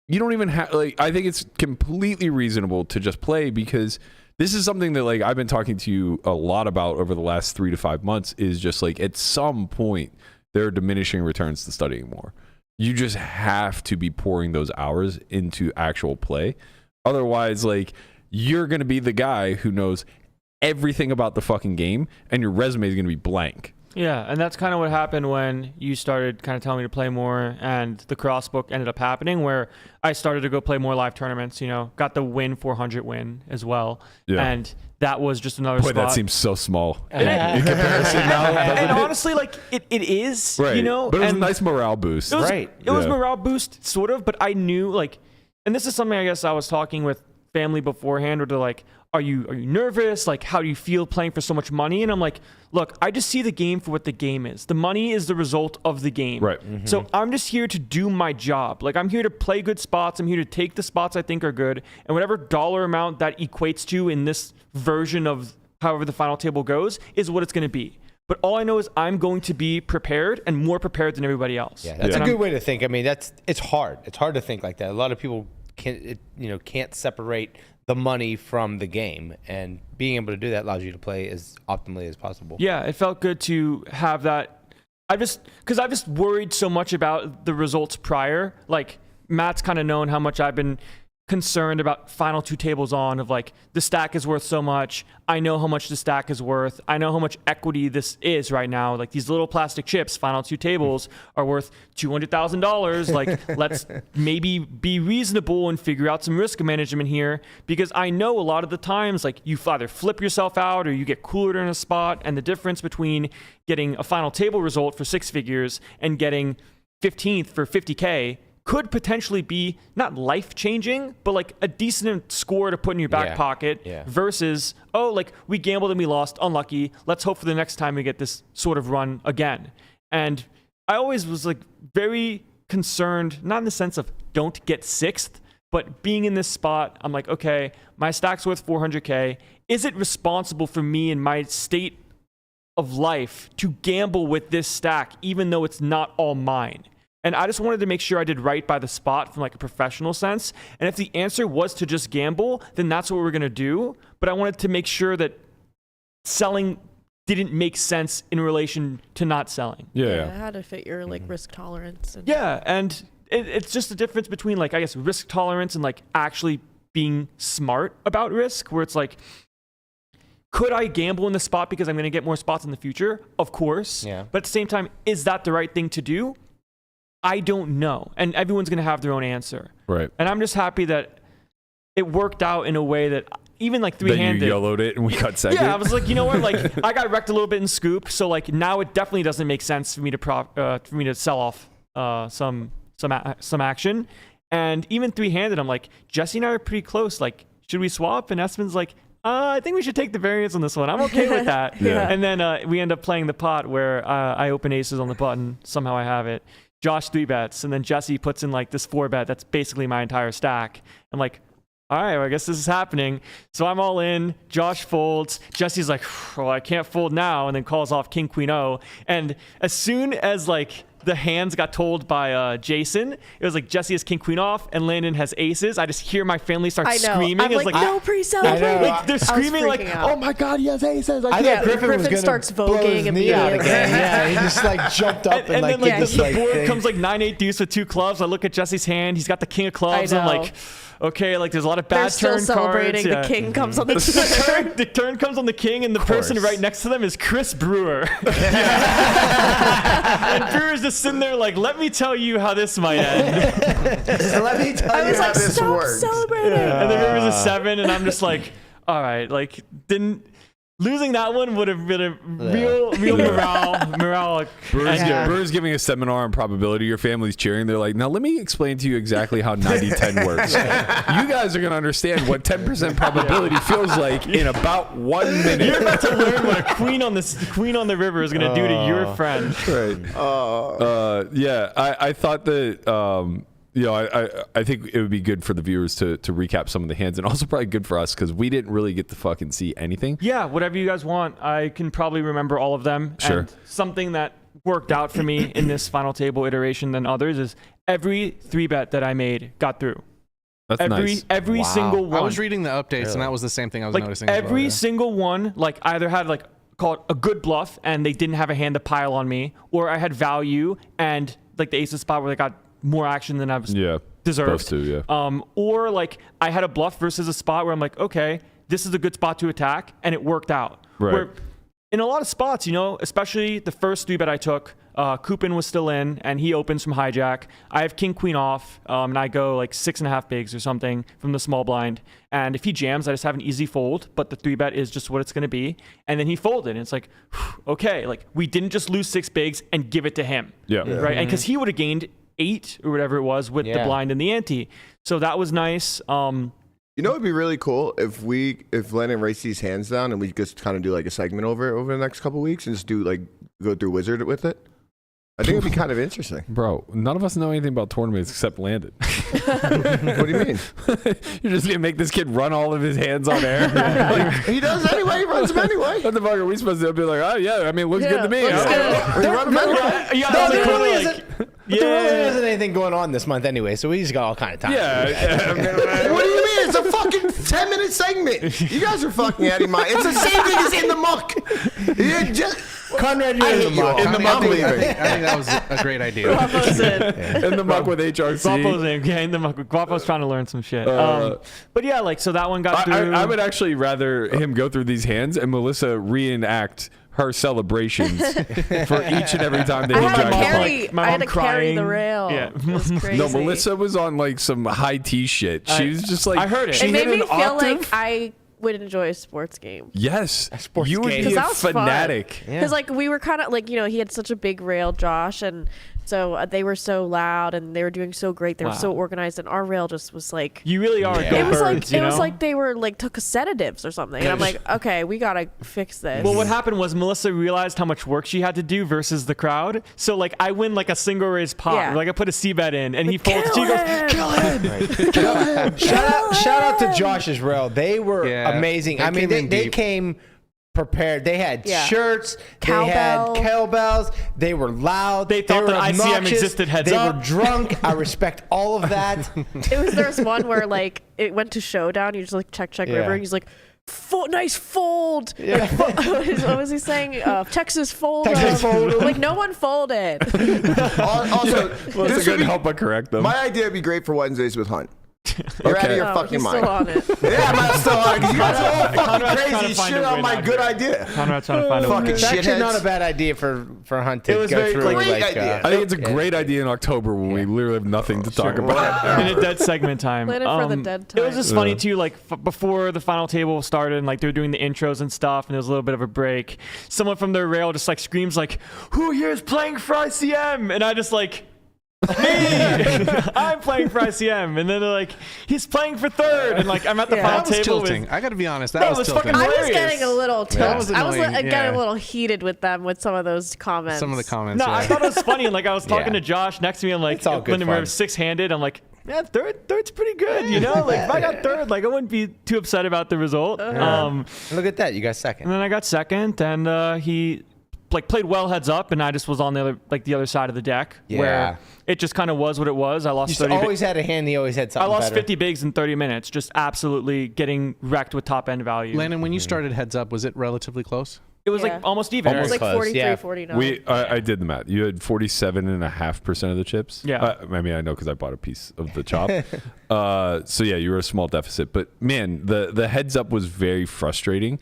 you don't even have like, I think it's completely reasonable to just play, because this is something that like I've been talking to you a lot about over the last 3 to 5 months, is just like at some point there are diminishing returns to studying more. You just have to be pouring those hours into actual play. Otherwise, like, you're going to be the guy who knows everything about the fucking game and your resume is going to be blank. Yeah, and that's kind of what happened when you started kind of telling me to play more, and the Crossbook ended up happening, where I started to go play more live tournaments, you know, got the Win 400 win as well. Yeah. And that was just another Boy, spot. that seems so small in comparison now. And honestly, like, it is, Right. you know. But it was and a nice morale boost. It was, Right. It was Yeah. morale boost, sort of, but I knew, like, and this is something I guess I was talking with family beforehand, where they're like, are you nervous? Like, how do you feel playing for so much money? And I'm like, look, I just see the game for what the game is. The money is the result of the game. Right. So I'm just here to do my job. Like, I'm here to play good spots. I'm here to take the spots I think are good. And whatever dollar amount that equates to in this version of however the final table goes is what it's going to be. But all I know is I'm going to be prepared, and more prepared than everybody else. Yeah, that's And a good I'm- way to think. I mean, it's hard. It's hard to think like that. A lot of people can't separate the money from the game, and being able to do that allows you to play as optimally as possible. Yeah, it felt good to have that. I've just worried so much about the results prior. Like, Matt's kind of known how much I've been concerned about final 2 tables on, of like, the stack is worth so much. I know how much the stack is worth. I know how much equity this is right now. Like, these little plastic chips, final 2 tables, are worth $200,000. Like, let's maybe be reasonable and figure out some risk management here, because I know a lot of the times, like, you either flip yourself out or you get cooler in a spot, and the difference between getting a final table result for 6 figures and getting 15th for 50K could potentially be not life-changing, but like a decent score to put in your back pocket versus, oh, like, we gambled and we lost, unlucky. Let's hope for the next time we get this sort of run again. And I always was like very concerned, not in the sense of don't get 6th, but being in this spot, I'm like, okay, my stack's worth 400K. Is it responsible for me in my state of life to gamble with this stack, even though it's not all mine? And I just wanted to make sure I did right by the spot from like a professional sense. And if the answer was to just gamble, then that's what we're going to do. But I wanted to make sure that selling didn't make sense in relation to not selling. Yeah, how to fit your like risk tolerance. And Yeah, and it's just the difference between, like, I guess, risk tolerance and like actually being smart about risk, where it's like, could I gamble in the spot because I'm going to get more spots in the future? Of course. Yeah. But at the same time, is that the right thing to do? I don't know. And everyone's going to have their own answer. Right. And I'm just happy that it worked out in a way that even like Then three-handed. you YOLO'd it and we got second. Yeah, I was like, you know what? Like, I got wrecked a little bit in Scoop, so like now it definitely doesn't make sense for me to sell off some action. And even three-handed, I'm like, Jesse and I are pretty close. Like, should we swap? And Espen's like, I think we should take the variance on this one. I'm okay with that. Yeah. And then we end up playing the pot where I open aces on the button. Somehow I have it. Josh 3-bets, and then Jesse puts in like this 4-bet that's basically my entire stack. I'm like, all right, well, I guess this is happening. So I'm all in. Josh folds. Jesse's like, well, I can't fold now, and then calls off King Queen O. And as soon as like the hands got told by Jason, it was like Jesse has King Queen off and Landon has aces. I just hear my family start I know. screaming. I'm It's like, no pre-celebrate. like they're screaming like, freaking out. oh my God, he has aces. I Yeah, thought Griffin was Griffin gonna starts blow his voguing knee out immediately. again. Yeah, he just like jumped up And like then like did this the like board thing. comes like 9-8 deuce with 2 clubs. I look at Jesse's hand. He's got the king of clubs. I I'm know. like, okay, like there's a lot of They're bad still turn celebrating. cards. The king comes on the The turn comes on the king, and the person right next to them is Chris Brewer. And Brewer's just sitting there like, let me tell you how this might end. Let me tell I you was how like, this stop works. celebrating. And the Brewer's a 7, and I'm just like, all right, like losing that one would have been a real morale. Brewer's giving a seminar on probability. Your family's cheering. They're like, now let me explain to you exactly how 90-10 works. You guys are going to understand what 10% probability feels like in about 1 minute. You're about to learn what a queen on the river is going to do to your friend. Right. Yeah, I thought that, I think it would be good for the viewers to recap some of the hands, and also probably good for us because we didn't really get to fucking see anything. Yeah, whatever you guys want. I can probably remember all of them. Sure. And something that worked out for me in this final table iteration than others is every 3-bet that I made got through. That's nice. Every single one. I was reading the updates, and that was the same thing I was like noticing. as well, every yeah. single one, like either had like called a good bluff and they didn't have a hand to pile on me, or I had value and like the ace of spot where they got more action than I was deserved. Supposed to, yeah. Or like I had a bluff versus a spot where I'm like, okay, this is a good spot to attack, and it worked out. Right. Where in a lot of spots, especially the first 3-bet I took, Coopin was still in, and he opens from hijack. I have king queen off, and I go like 6.5 bigs or something from the small blind. And if he jams, I just have an easy fold, but the 3-bet is just what it's going to be. And then he folded, and it's like, okay, like we didn't just lose 6 bigs and give it to him. Yeah. Right. And because he would have gained 8 or whatever it was with the blind and the ante. So that was nice. You know, it'd be really cool if Landon writes these hands down and we just kind of do like a segment over the next couple of weeks and just do like go through Wizard with it. I think it'd be kind of interesting. Bro, none of us know anything about tournaments except Landon. What do you mean? You're just going to make this kid run all of his hands on air? He does anyway. He runs them anyway. What the fuck are we supposed to be like, oh, yeah, I mean, it looks good to me. looks huh? We run them anyway. No, there really isn't. Yeah. There really isn't anything going on this month anyway, so we just got all kind of time. Yeah. I mean, What do you mean? It's a fucking 10-minute segment. You guys are fucking out of your mind. It's the same thing as In the Muck. You just... Conrad, you're in the muck. In the muck, I leaving. think that was a great idea. Guapo's in. in the muck with HRC. Guapo's in. Yeah, in the muck. Guapo's trying to learn some shit. But yeah, like, so that one got through. I would actually rather him go through these hands and Melissa reenact her celebrations for each and every time that I he had to dragged carry. My I had mom to carry the crying. rail. Yeah. It was crazy. No, Melissa was on like some high tea shit. She was just like, I heard it. She It made hit me an feel octave. like I would enjoy a sports game. Yes, sports you would game. be 'Cause a that was fun. fanatic. Because like we were kind of like he had such a big rail, Josh, and so they were so loud and they were doing so great. They were so organized, and our rail just was like. You really are. It was like you it was know? like they were like took sedatives or something, and I'm like, okay, we gotta fix this. Well, what happened was Melissa realized how much work she had to do versus the crowd. So like I win like a single raise pot. Yeah. Like I put a C-bet in, and he folds. Kill She goes, him! kill him. Kill him. Shout out to Josh's rail. They were Yeah, amazing. they I mean, came in they deep. came prepared. They had Yeah. shirts. Cowbell. They had cowbells. They were loud. They thought were that ICM obnoxious. existed heads they up. were drunk. I respect all of that. There was one where like it went to showdown. You just like check Yeah. river. And he's like, nice fold. Like, what was he saying? Texas fold. Texas fold. Like no one folded. Also, Well, this it's would a good be, help but correct them. my idea would be great for Wednesdays with Hunt. You're out of your Oh, fucking he's mind. still on it. Yeah, I'm still on it because you guys are all fucking Conrad's trying crazy to find shit a on win my out good here. idea. Conrad's trying to find a Fucking way. It's actually shitheads. not a bad idea for Hunt It to was go very through. great Like, idea. I think it's a great idea in October when we literally have nothing to talk about. In a dead segment time. Plan it for the dead It was time. just funny too, like before the final table started and like they were doing the intros and stuff and there was a little bit of a break. Someone from their rail just like screams like, who here is playing for ICM? And I just like I'm playing for ICM, and then they're like, he's playing for third, and like I'm at the final That was table. tilting. I got to be honest. That That was was tilting. fucking I was hilarious. getting a little That was tilt. I was annoying, getting yeah. a little heated with them with some of those comments. Some of the comments. No, yeah. I thought it was funny, and like I was talking Yeah. to Josh next to me, and like It's all good when we were fun. six-handed, I'm like, yeah, third's pretty good, you know. Like if I got third, like I wouldn't be too upset about the result. Look at that. You got second. And then I got second, and he like played well heads up, and I just was on the other side of the deck Yeah. where it just kind of was what it was. I lost He 30. always had a hand. He always had something I lost better. 50 bigs in 30 minutes, just absolutely getting wrecked with top end value. Landon, when you started heads up, was it relatively close? It was Yeah. like almost even. It was Almost like close, 43, yeah. 49. I did the math. You had 47.5% of the chips. Yeah. I mean, I know because I bought a piece of the chop. So yeah, you were a small deficit. But man, the heads up was very frustrating.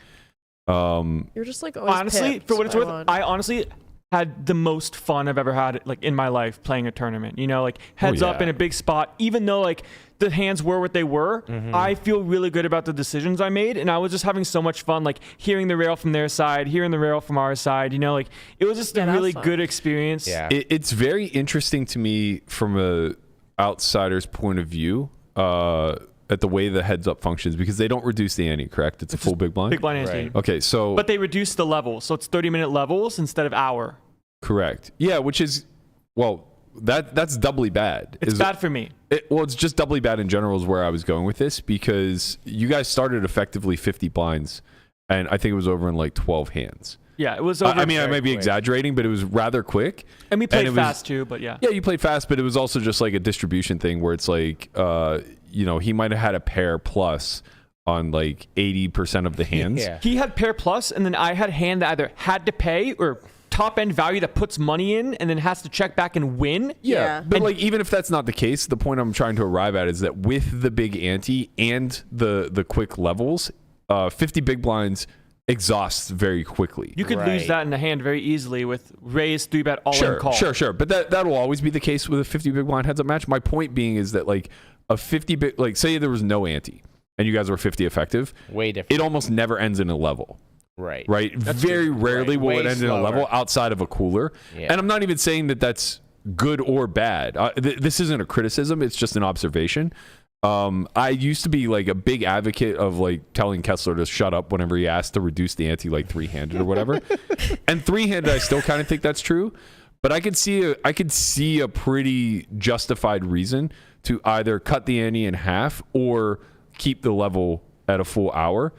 You're just like always honestly, pipped for what it's by worth, one. I honestly had the most fun I've ever had like in my life playing a tournament. You know, like heads up yeah. in a big spot, even though like the hands were what they were, I feel really good about the decisions I made, and I was just having so much fun, like hearing the rail from their side, hearing the rail from our side. You know, like it was just Yeah, a that was really fun. good experience. Yeah. It's very interesting to me from a outsider's point of view at the way the heads up functions because they don't reduce the ante, correct? It's a full big blind. Big blind Right. ante. Okay, so But they reduced the levels, so it's 30-minute levels instead of hour. correct. Yeah, which is well, that's doubly bad. It's bad for me. Well, it's just doubly bad in general is where I was going with this because you guys started effectively 50 blinds, and I think it was over in like 12 hands. Yeah, it was over. I mean, I very might be quick. exaggerating, but it was rather quick. and we played it was- fast too, but yeah. Yeah, you played fast, but it was also just like a distribution thing where it's like, you know, he might have had a pair plus on like 80% of the hands. Yeah. He had pair plus, and then I had hand that either had to pay or top end value that puts money in and then has to check back and win. Yeah. But like even if that's not the case, the point I'm trying to arrive at is that with the big ante and the quick levels, 50 big blinds exhausts very quickly. You could lose Right. that in the hand very easily with raise, 3-bet, all in call. Sure. But that will always be the case with a 50 big blind heads up match. My point being is that like a 50 big, like say there was no ante and you guys were 50 effective, Way different. it almost never ends in a level. Right. Right? Very rarely will Way it end in a slower. level outside of a cooler. Yeah. And I'm not even saying that that's good or bad. This isn't a criticism. It's just an observation. I used to be like a big advocate of like telling Kessler to shut up whenever he asked to reduce the ante like three-handed or whatever. And three-handed, I still kind of think that's true. But I could see a pretty justified reason to either cut the ante in half or keep the level at a full hour.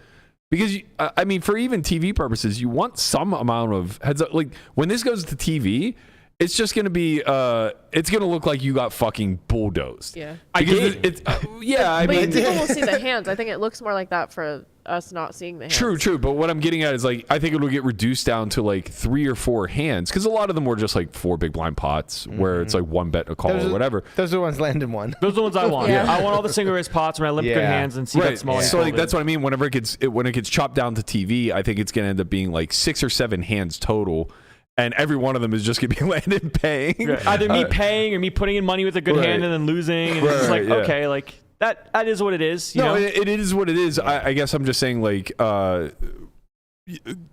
Because, I mean, for even TV purposes, you want some amount of heads up. Like, when this goes to TV, it's just going to be, it's going to look like you got fucking bulldozed. Yeah. Because it's yeah, I But mean, people will see the hands. I think it looks more like that for us not seeing the hands. true. But what I'm getting at is, like, I think it'll get reduced down to, like, 3 or 4 hands. Because a lot of them were just, like, 4 big blind pots where it's, like, 1 bet, a call, or whatever. Those are the ones Landon won. Those are the ones I want. Yeah. I want all the single race pots when I limp good Yeah. hands and see that small. So like that's what I mean. Whenever when it gets chopped down to TV, I think it's gonna end up being like 6 or 7 hands total, and every one of them is just gonna be Landon paying. either me paying or me putting in money with a good Right. hand and then losing. And it's just Right, like, yeah. okay, like that is what it is. You No, know? it is what it is. I guess I'm just saying like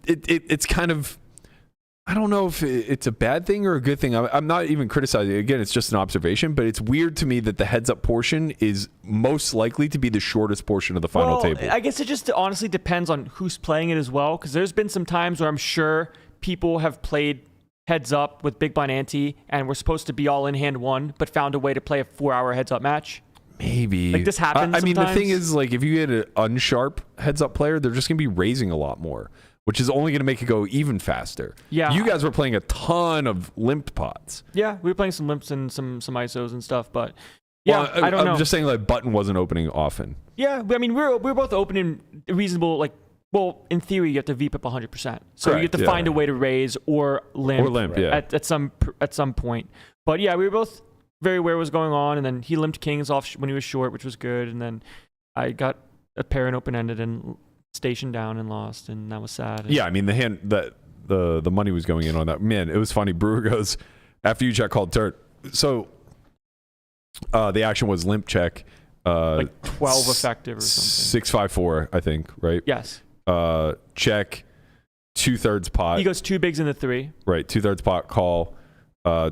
it's kind of. I don't know if it's a bad thing or a good thing. I'm not even criticizing. Again, it's just an observation, but it's weird to me that the heads up portion is most likely to be the shortest portion of the final Well, table. I guess it just honestly depends on who's playing it as well. Because there's been some times where I'm sure people have played heads up with big blind ante and were supposed to be all in hand one, but found a way to play a 4-hour heads up match. Maybe Like, this happens I mean, the thing sometimes. is, like, if you get an unsharp heads up player, they're just gonna be raising a lot more, which is only gonna make it go even faster. Yeah. you guys were playing a ton of limped pots. Yeah, we were playing some limps and some ISOs and stuff, but yeah, Well, I don't know. I'm just saying, like, button wasn't opening often. Yeah, I mean, we're both opening reasonable, like, well, in theory, you have to VP up 100%. So you Correct, have to yeah. find a way to raise or limp, yeah. at some point. But yeah, we were both very aware what was going on, and then he limped kings off when he was short, which was good, and then I got a pair and open-ended and stationed down and lost, and that was sad. Yeah, I mean, the hand that the money was going in on that. Man, it was funny. Brewer goes after you check called turn. So the action was limp check. like 12 effective or something. 6-5-4, I think. Right. Yes. Check. 2/3 pot. He goes 2 bigs in the 3. Right, 2/3 pot call,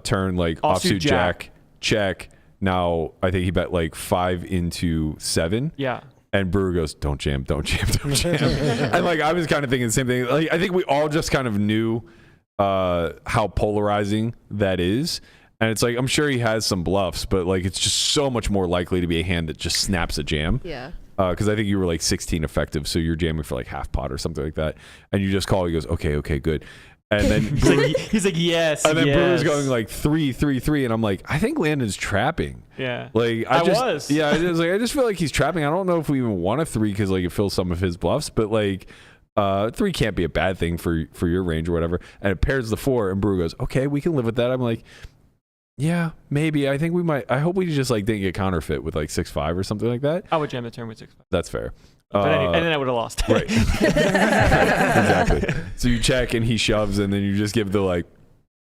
turn like Offsuit offsuit jack, check. Now I think he bet like 5 into 7. Yeah. And Brewer goes, don't jam. And like I was kind of thinking the same thing. Like I think we all just kind of knew how polarizing that is. And it's like I'm sure he has some bluffs, but like it's just so much more likely to be a hand that just snaps a jam. Yeah. Because I think you were like 16 effective, so you're jamming for like half pot or something like that. And you just call. He goes, okay, good. And then he's like, yes. And then yes. Brewer's going like 3, and I'm like, I think Landon's trapping. Yeah. Like I was. Yeah, I just feel like he's trapping. I don't know if we even want a 3 because like it fills some of his bluffs, but like 3 can't be a bad thing for your range or whatever. And it pairs the 4, and Brewer goes, okay, we can live with that. I'm like, yeah, maybe. I think we might. I hope we just like didn't get counterfeit with like 6-5 or something like that. I would jam the turn with 6-5. That's fair. And then I would have lost. Right. Exactly. So you check and he shoves, and then you just give the like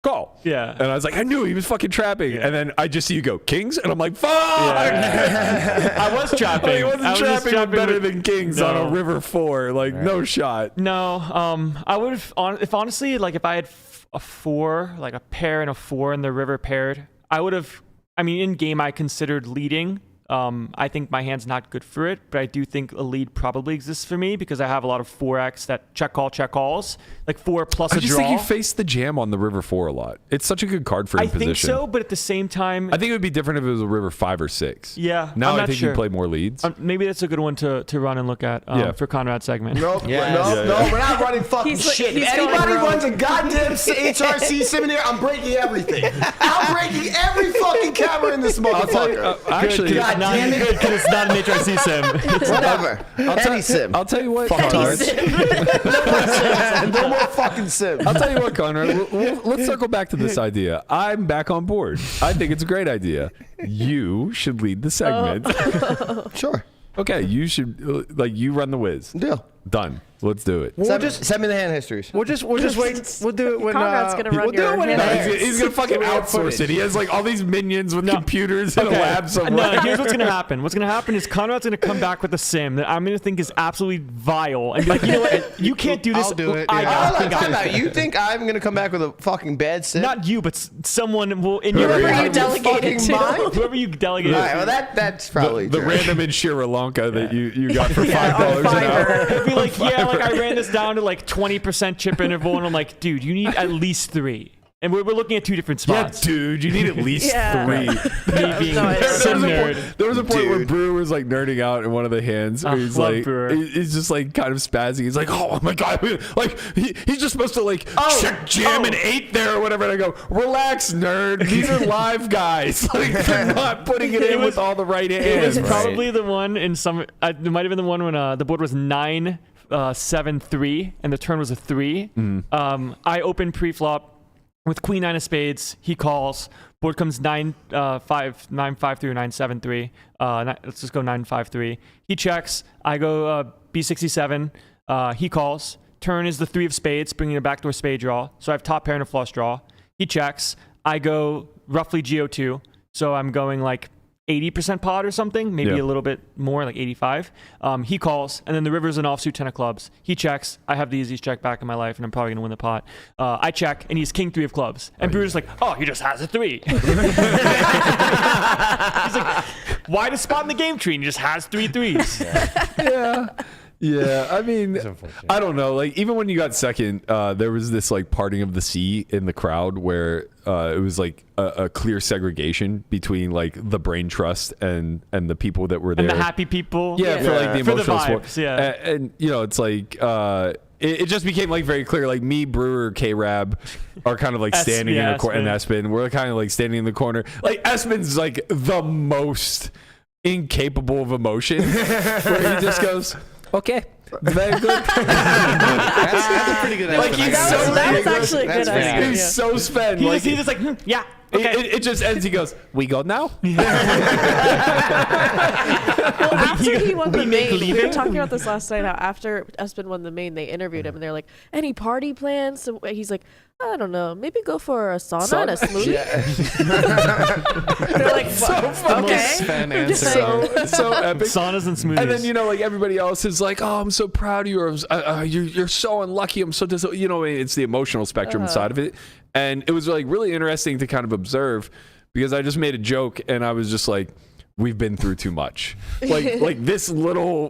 call. Yeah. And I was like, I knew he was fucking trapping. Yeah. And then I just see you go kings, and I'm like, fuck. Yeah. I was trapping. He wasn't trapping better with- than kings on a river 4. Like no shot. No. I would have if honestly, like if I had a 4, like a pair and a 4 and the river paired, I would have. I mean, in game I considered leading. I think my hand's not good for it, but I do think a lead probably exists for me because I have a lot of 4x that check calls, like 4 plus I a just draw. think you face the jam on the river 4 a lot. It's such a good card for I imposition. think so, but at the same time, I think it would be different if it was a river 5 or 6. Yeah. Now I'm I not think sure. you play more leads. Maybe that's a good one to run and look at for Conrad's segment. Nope. Yes. No, we're not running fucking He's like- shit. he's If going anybody rogue. runs a goddamn HRC Seminole, I'm breaking everything. I'm breaking every fucking camera in this motherfucker. Actually, God damn it. Good, because it's not an HRC sim. Whatever. Any sim. I'll tell you what, Fuck Conrad. No more fucking sim. I'll tell you what, Conrad. Let's circle back to this idea. I'm back on board. I think it's a great idea. You should lead the segment. Sure. Okay, you should like you run the whiz. Deal. Done. Let's do it. Send me the hand histories. We'll just wait. We'll do it when Conrad's gonna run we'll do your it when it hand airs. histories. He's gonna fucking outsource it. He has like all these minions with computers in a lab somewhere. No, here's what's gonna happen. What's gonna happen is Conrad's gonna come back with a sim that I'm gonna think is absolutely vile and be like, you know what? You can't do this. I'll do it, I yeah. think Time out. You think I'm gonna come back with a fucking bad sim? not you, but someone will in your Whoever you mind. delegated to. Whoever you delegate. All right. Well, that's probably The true. random in Sri Lanka that you got for $5 an hour. It'd be like, yeah, like I ran this down to like 20% chip interval, and I'm like, dude, you need at least 3. And we're looking at 2 different Yeah, spots. dude, you need at least Yeah. 3. Me being No, it's- a sim nerd. There was a point where Dude. Brewer was like nerding out in one of the hands. Where he's love like, Brewer. he's just like kind of spazzing. He's like, oh my god, like he's just supposed to like check jam an 8 there or whatever. And I go, relax, nerd. These are live guys. Like they're not putting it in with all the right It was hands. probably the one in some. It might have been the one when the board was 9-7-3 and the turn was a 3. I open pre-flop with Queen 9 of spades. He calls. Board comes 9-5-3 or 9-7-3. Let's just go 9-5-3. He checks. I go B67. He calls. Turn is the 3 of spades, bringing a backdoor spade draw. So I have top pair and a flush draw. He checks. I go roughly GO2. So I'm going like 80% pot or something, maybe Yeah. a little bit more, like 85. He calls, and then the river's an offsuit 10 of clubs. He checks. I have the easiest check back in my life, and I'm probably going to win the pot. I check, and he's king 3 of clubs. And Brewer's like, oh, he just has a 3. He's like, why does spot in the game tree? And he just has 3 threes. Yeah, I mean, I don't know. Like, even when you got second, there was this like parting of the sea in the crowd where it was like a clear segregation between like the brain trust and the people that were there. And the happy people. Yeah, for like the For the emotional vibes, support. yeah. And you know, it's like it just became like very clear. Like me, Brewer, K-Rab are kind of like standing in the corner, and Espen. We're kind of like standing in the corner. Like Espen's like the most incapable of emotion, where he just goes, "Okay, very good." That's a pretty good Like, estimate. he's so That was good. actually a good That's pretty idea. good. He's so spent. He's just like, yeah. Okay. It just ends. He goes, "We go now." Well, after he won the main, we were talking about this last night. How after Espen won the main, they interviewed him and they're like, "Any party plans?" So he's like, "I don't know. Maybe go for a sauna and a smoothie." They're like, "Okay." Sven answer. So epic. Saunas and smoothies. And then, you know, like everybody else is like, "Oh, I'm so proud of you. You're so unlucky. I'm so you know, it's the emotional spectrum side of it." And it was like really interesting to kind of observe because I just made a joke and I was just like, we've been through too much. Like this little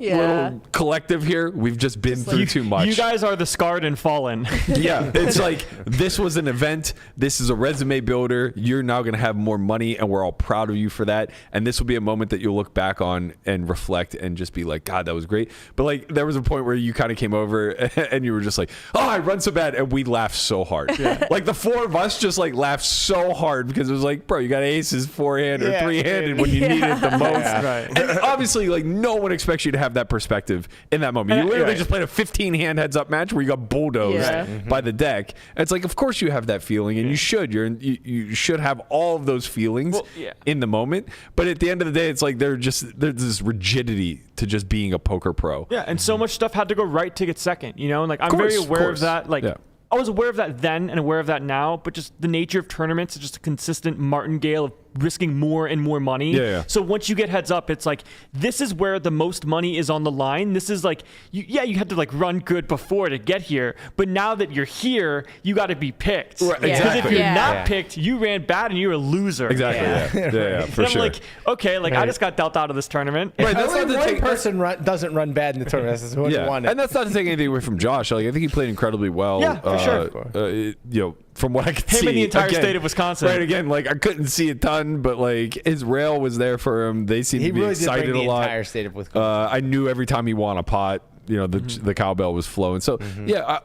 collective here, we've just been through too much. You guys are the scarred and fallen. Yeah, it's like this was an event. This is a resume builder. You're now going to have more money, and we're all proud of you for that. And this will be a moment that you'll look back on and reflect and just be like, God, that was great. But like, there was a point where you kind of came over and you were just like, oh, I run so bad, and we laughed so hard. Yeah. Like the four of us just like laughed so hard because it was like, bro, you got aces, forehand or three-handed when you needed it the most. Right. And obviously, like, no one expects you to have that perspective in that moment. You literally just played a 15-hand heads-up match where you got bulldozed by the deck. And it's like, of course you have that feeling, and you should. You should have all of those feelings in the moment. But at the end of the day, it's like there's this rigidity to just being a poker pro. Yeah, and so much stuff had to go right to get second, you know? And like, I'm very aware of that. Like, I was aware of that then and aware of that now, but just the nature of tournaments is just a consistent martingale of risking more and more money. So once you get heads up, it's like, this is where the most money is on the line. This is like, you had to like run good before to get here, but now that you're here, you got to be picked. Right, Because if you're not picked, you ran bad and you're a loser. Exactly. Yeah, for and sure. I'm like, okay, like I just got dealt out of this tournament. Right, that's only one person doesn't run bad in the tournament. That's who won it. And that's not to take anything away from Josh. Like, I think he played incredibly well. Yeah, for sure. You know, from what I could see, him and the entire state of Wisconsin. Right, again, like I couldn't see a ton, but like his rail was there for him. They seemed to be really excited did bring a lot. The entire state of Wisconsin. I knew every time he won a pot, you know, the cowbell was flowing. So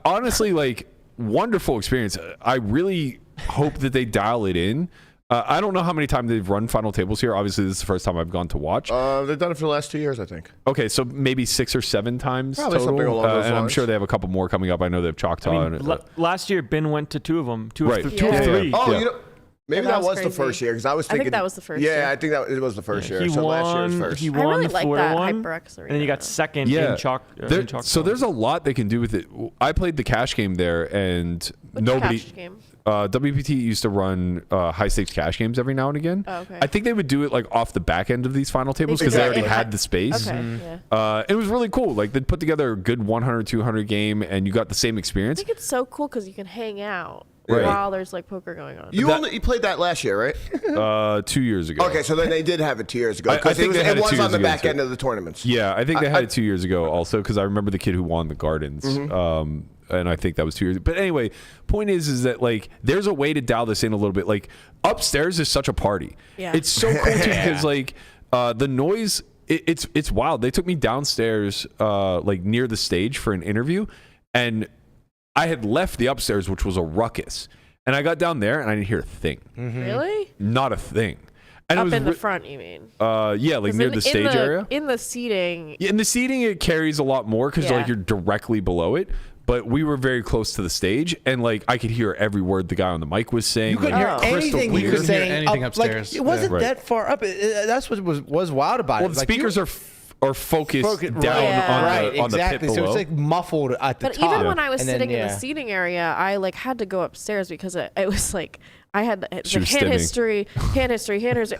honestly, like, wonderful experience. I really hope that they dial it in. I don't know how many times they've run final tables here. Obviously, this is the first time I've gone to watch. They've done it for the last 2 years, I think. Okay, so maybe 6 or 7 times Probably total. something along those And I'm lines. sure they have a couple more coming up. I know they have Choctaw. Last year, Ben went to 2 of them. Two of 3. Oh, you know, maybe that that was was the crazy. first year because I was thinking. think that was the first Yeah, year. I think that it was the first year. He So last year was won. first. He I won really the like Florida that one, HyperX and then he got second in Choctaw. So there's a lot they can do with it. I played the cash game there, and nobody. Cash game? WPT used to run high stakes cash games every now and again. Oh, okay. I think they would do it like off the back end of these final tables They because did they that already in had the space. Okay, yeah. It was really cool. Like they'd put together a good 100, 200 game, and you got the same I experience. think it's so cool because you can hang out Right. while there's like poker going on. You played that last year, right? 2 years ago. Okay, so then they did have it 2 years ago. I Because think they had it it was 2 on years the ago, back too. end of the tournaments. Yeah, I think they had it 2 years ago also because I remember the kid who won the Gardens. And I think that was 2 years. But anyway, point is that like there's a way to dial this in a little bit. Like upstairs is such a party. Yeah. It's so cool too because like the noise. It's wild. They took me downstairs like near the stage for an interview, and I had left the upstairs, which was a ruckus. And I got down there and I didn't hear a thing. Really? Not a thing. And Up it was in the front, you mean? yeah, like 'Cause near the stage area. In the seating. Yeah, in the seating, it carries a lot more because like you're directly below it. But we were very close to the stage, and like I could hear every word the guy on the mic was saying. You couldn't like, hear crystal anything he clear. was saying. anything up, like, upstairs. it wasn't Yeah. that far up. That's what was wild about Well, it. the Like, speakers are focused down Yeah. on the pit exactly. below. So it's like muffled at the But top. even when I was And then, sitting in the seating area, I like had to go upstairs because it was like I had She was hand stimming. history.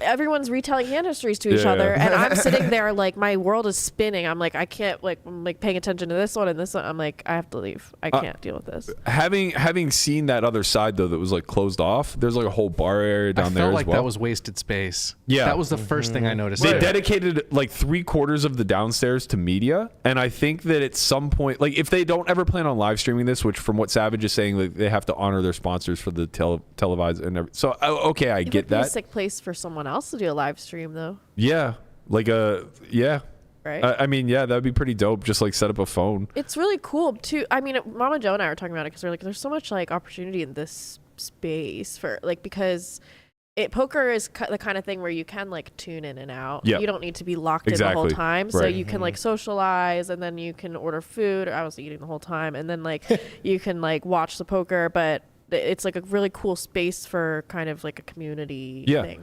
Everyone's retelling hand histories to each Yeah. other, and I'm sitting there like my world is spinning. I'm like I can't I'm like paying attention to this one and this one. I'm like I have to leave. I can't deal with this. Having seen that other side though that was like closed off, there's like a whole bar area down I there felt as like well. that was wasted space. Yeah. That was the first thing I noticed. They there. dedicated like 3/4 of the downstairs to media, and I think that at some point, like if they don't ever plan on live streaming this, which from what Savage is saying, like, they have to honor their sponsors for the televised and everything. So okay, I It get would be a that. sick place for someone else to do a live stream though, Yeah, like yeah. right? I mean, yeah, that'd be pretty dope. Just like set up a phone. It's really cool too. I mean, Mama Joe and I were talking about it because we're like, there's so much like opportunity in this space for like because poker is the kind of thing where you can like tune in and out. Yeah. You don't need to be locked in the whole Exactly. time, so Right. you can like socialize and then you can order food. I was eating the whole time, and then like you can like watch the poker, but it's like a really cool space for kind of like a community thing.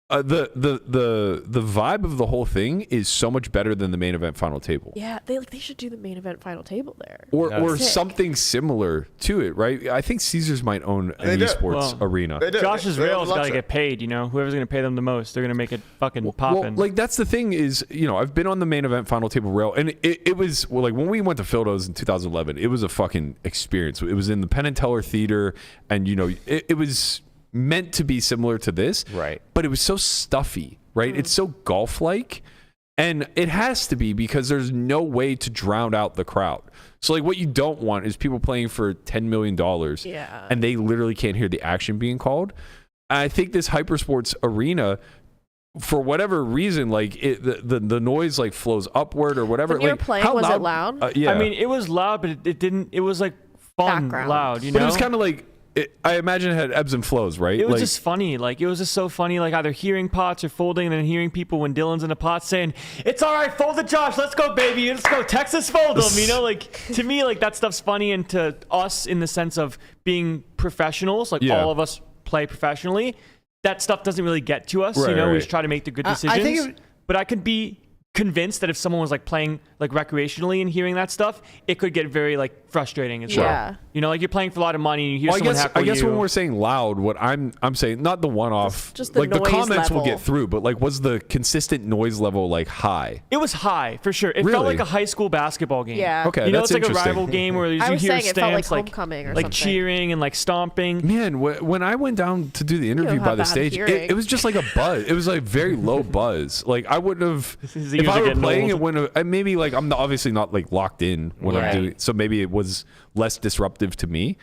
The vibe of the whole thing is so much better than the main event final table. Yeah, they should do the main event final table there. Or Sick. something similar to it, right? I think Caesars might own an They do. esports arena. They do. Josh's They have rail's lots got to of- get paid, you know? Whoever's going to pay them the most, they're going to make it fucking poppin'. Well, like that's the thing is, you know, I've been on the main event final table rail, and it was well, like when we went to Phildo's in 2011, it was a fucking experience. It was in the Penn and Teller Theater, and you know, it was meant to be similar to this, Right. but it was so stuffy, right? It's so golf-like, and it has to be because there's no way to drown out the crowd. So like what you don't want is people playing for $10 million Yeah. and they literally can't hear the action being called. I think this Hypersports arena, for whatever reason, like the noise like flows upward or whatever. When you were like, playing, how was it loud? Yeah. I mean, it was loud, but it didn't. It was like fun Background. loud, you know. but it was kind of like I imagine it had ebbs and flows, right? It was like, just funny. Like, it was just so funny, like either hearing pots or folding and then hearing people when Dylan's in a pot saying, "It's all right, fold it, Josh. Let's go, baby. Let's go. Texas fold them." You know, like to me, like that stuff's funny. And to us, in the sense of being professionals, like all of us play professionally, that stuff doesn't really get to us. Right, you know, right. we just try to make the good I decisions. think but I could be convinced that if someone was like playing like recreationally and hearing that stuff, it could get very like frustrating and stuff. Yeah. You know, like you're playing for a lot of money and you hear Well, someone I heckle guess you. when we're saying loud, what I'm saying, not the one-off, Just the like the noise comments will level. get through, but like was the consistent noise level like high? It was high for sure. It felt Really? like a high school basketball game. Yeah. Okay, You know, that's it's like a interesting. rival game where you I was hear saying it felt like stamps like homecoming or like something. cheering and like stomping. Man, when I went down to do the interview have by the bad stage, hearing. it was just like a buzz. It was like very low buzz. Like I wouldn't have, His if ears I are were getting playing old. it, wouldn't have, maybe like I'm obviously not like locked in when I'm Right. doing it, so maybe it was less disruptive to me.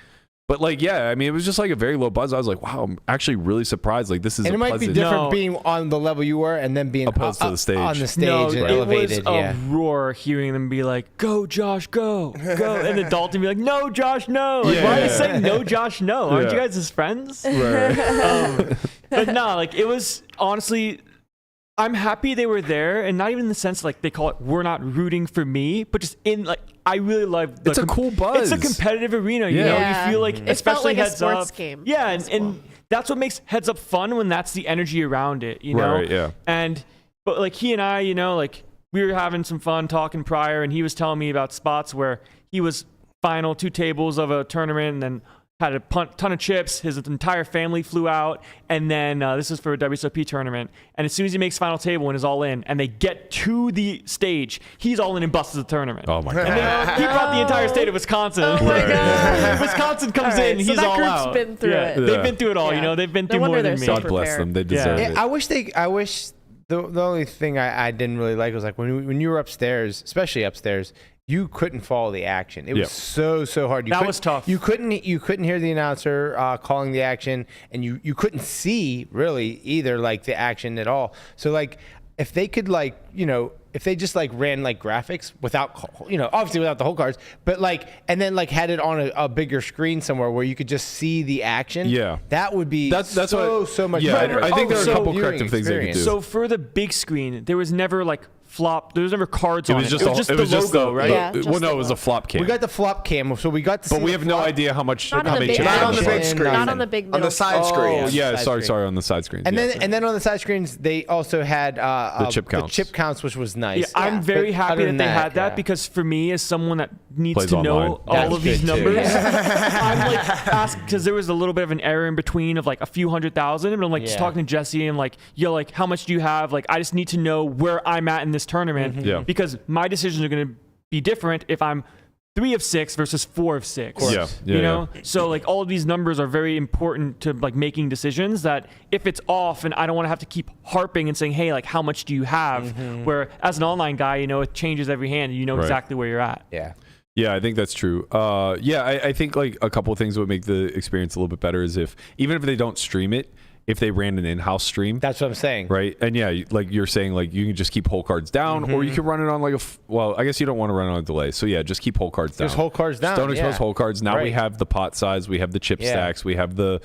But like, yeah, I mean, it was just like a very low buzz. I was like, wow, I'm actually really surprised. Like this is And a it might be pleasant- different No. being on the level you were and then being Opposed to the stage. on the stage No, and it elevated. was a Yeah. roar hearing them be like, "Go, Josh, go, go," and then Dalton be like, "No, Josh, no." Like, why are they saying no, Josh, no? Aren't you Yeah. guys his friends? Right. But no, like it was honestly, I'm happy they were there, and not even in the sense like they call it, we're not rooting for me, but just in like I really love. It's a cool buzz. It's a competitive arena, you Yeah. know. Yeah. You feel like, It especially felt like a heads sports up. game. Yeah, That's and cool. that's what makes heads up fun when that's the energy around it, you know. Right, yeah. And but like he and I, you know, like we were having some fun talking prior, and he was telling me about spots where he was final 2 tables of a tournament and then had a ton of chips. His entire family flew out, and then this is for a WSOP tournament. And as soon as he makes final table and is all in, and they get to the stage, he's all in and busts the tournament. Oh my god. And then he brought the entire state of Wisconsin. Oh my god. Wisconsin comes All right, in, so he's that all group's out. been through it. They've been through it all. Yeah. You know, they've been No through wonder more they're than me. so God bless them. They Yeah. deserve it. I wish the only thing I didn't really like was like when you were upstairs, especially upstairs, you couldn't follow the action. It was so hard. That was tough. You couldn't hear the announcer calling the action, and you couldn't see really either like the action at all. So like if they could like if they just like ran like graphics without obviously without the whole cards, but like and then like had it on a bigger screen somewhere where you could just see the action. Yeah. that would be That's so much yeah, better. I think there are a so couple viewing corrective things they could do. So for the big screen, there was never like flop. There was never cards on it. just It was just it was the just logo, right? Yeah, well, just no, the it was a logo. flop cam. We got the flop cam, so we got to see but we the have no flop. idea how much Not how on the many big chips. Not on the big action. screen. Not on the big On the middle side screen. screen. Oh yeah, Side sorry, screen. on the side screen. And yeah. then on the side screens, they also had The chip counts. chip counts, which was nice. Yeah, I'm very But happy other that than they had that yeah. because for me, as someone that needs Plays to online. know all That's of these good too. numbers, I'm like asked because there was a little bit of an error in between of like a few 100,000, but I'm like just Yeah. talking to Jesse and like, yo, like how much do you have? Like I just need to know where I'm at in this tournament Yeah. because my decisions are going to be different if I'm 3 of 6 versus 4 of 6. Yeah, You know, so like all of these numbers are very important to like making decisions that if it's off and I don't want to have to keep harping and saying, hey, like how much do you have? Where as an online guy, you know, it changes every hand and you know Right. exactly where you're at. Yeah. Yeah, I think that's true. I think like a couple of things that would make the experience a little bit better is if even if they don't stream it, if they ran an in-house stream. That's what I'm saying. Right. And yeah, like you're saying, like you can just keep whole cards down or you can run it on like well, I guess you don't want to run it on a delay. So yeah, just keep whole cards down. Just whole cards down, Don't expose yeah. whole cards. Now we Right. have the pot size, we have the chip Yeah. stacks, we have the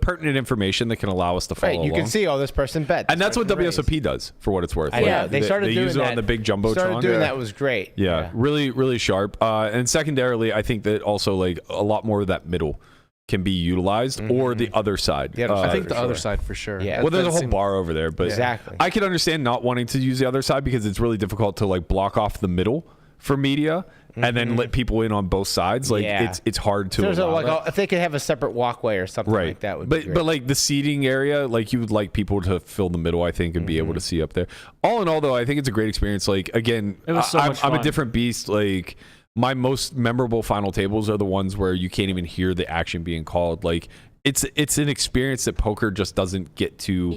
pertinent information that can allow us to follow Right. You along. can see, this person bet. And this that's what person raised. WSOP does for what it's worth. Like, Yeah, they started doing use that. it on the big jumbotron. Started doing that was great. Yeah, really, really sharp. And secondarily, I think that also like a lot more of that middle can be utilized or the other side. The other side. I think for the other sure. side for sure. Yeah. Well, there's a That whole seemed- bar over there, but Exactly. I could understand not wanting to use the other side because it's really difficult to like block off the middle for media and then let people in on both sides. Like Yeah. it's hard to There's allow that. if they could have a separate walkway or something Right, like that would be but great. but like the seating area, like you would like people to fill the middle, I think, and be able to see up there. All in all, though, I think it's a great experience. Like again, It was so much I'm a fun. different beast. Like my most memorable final tables are the ones where you can't even hear the action being called. Like it's an experience that poker just doesn't get to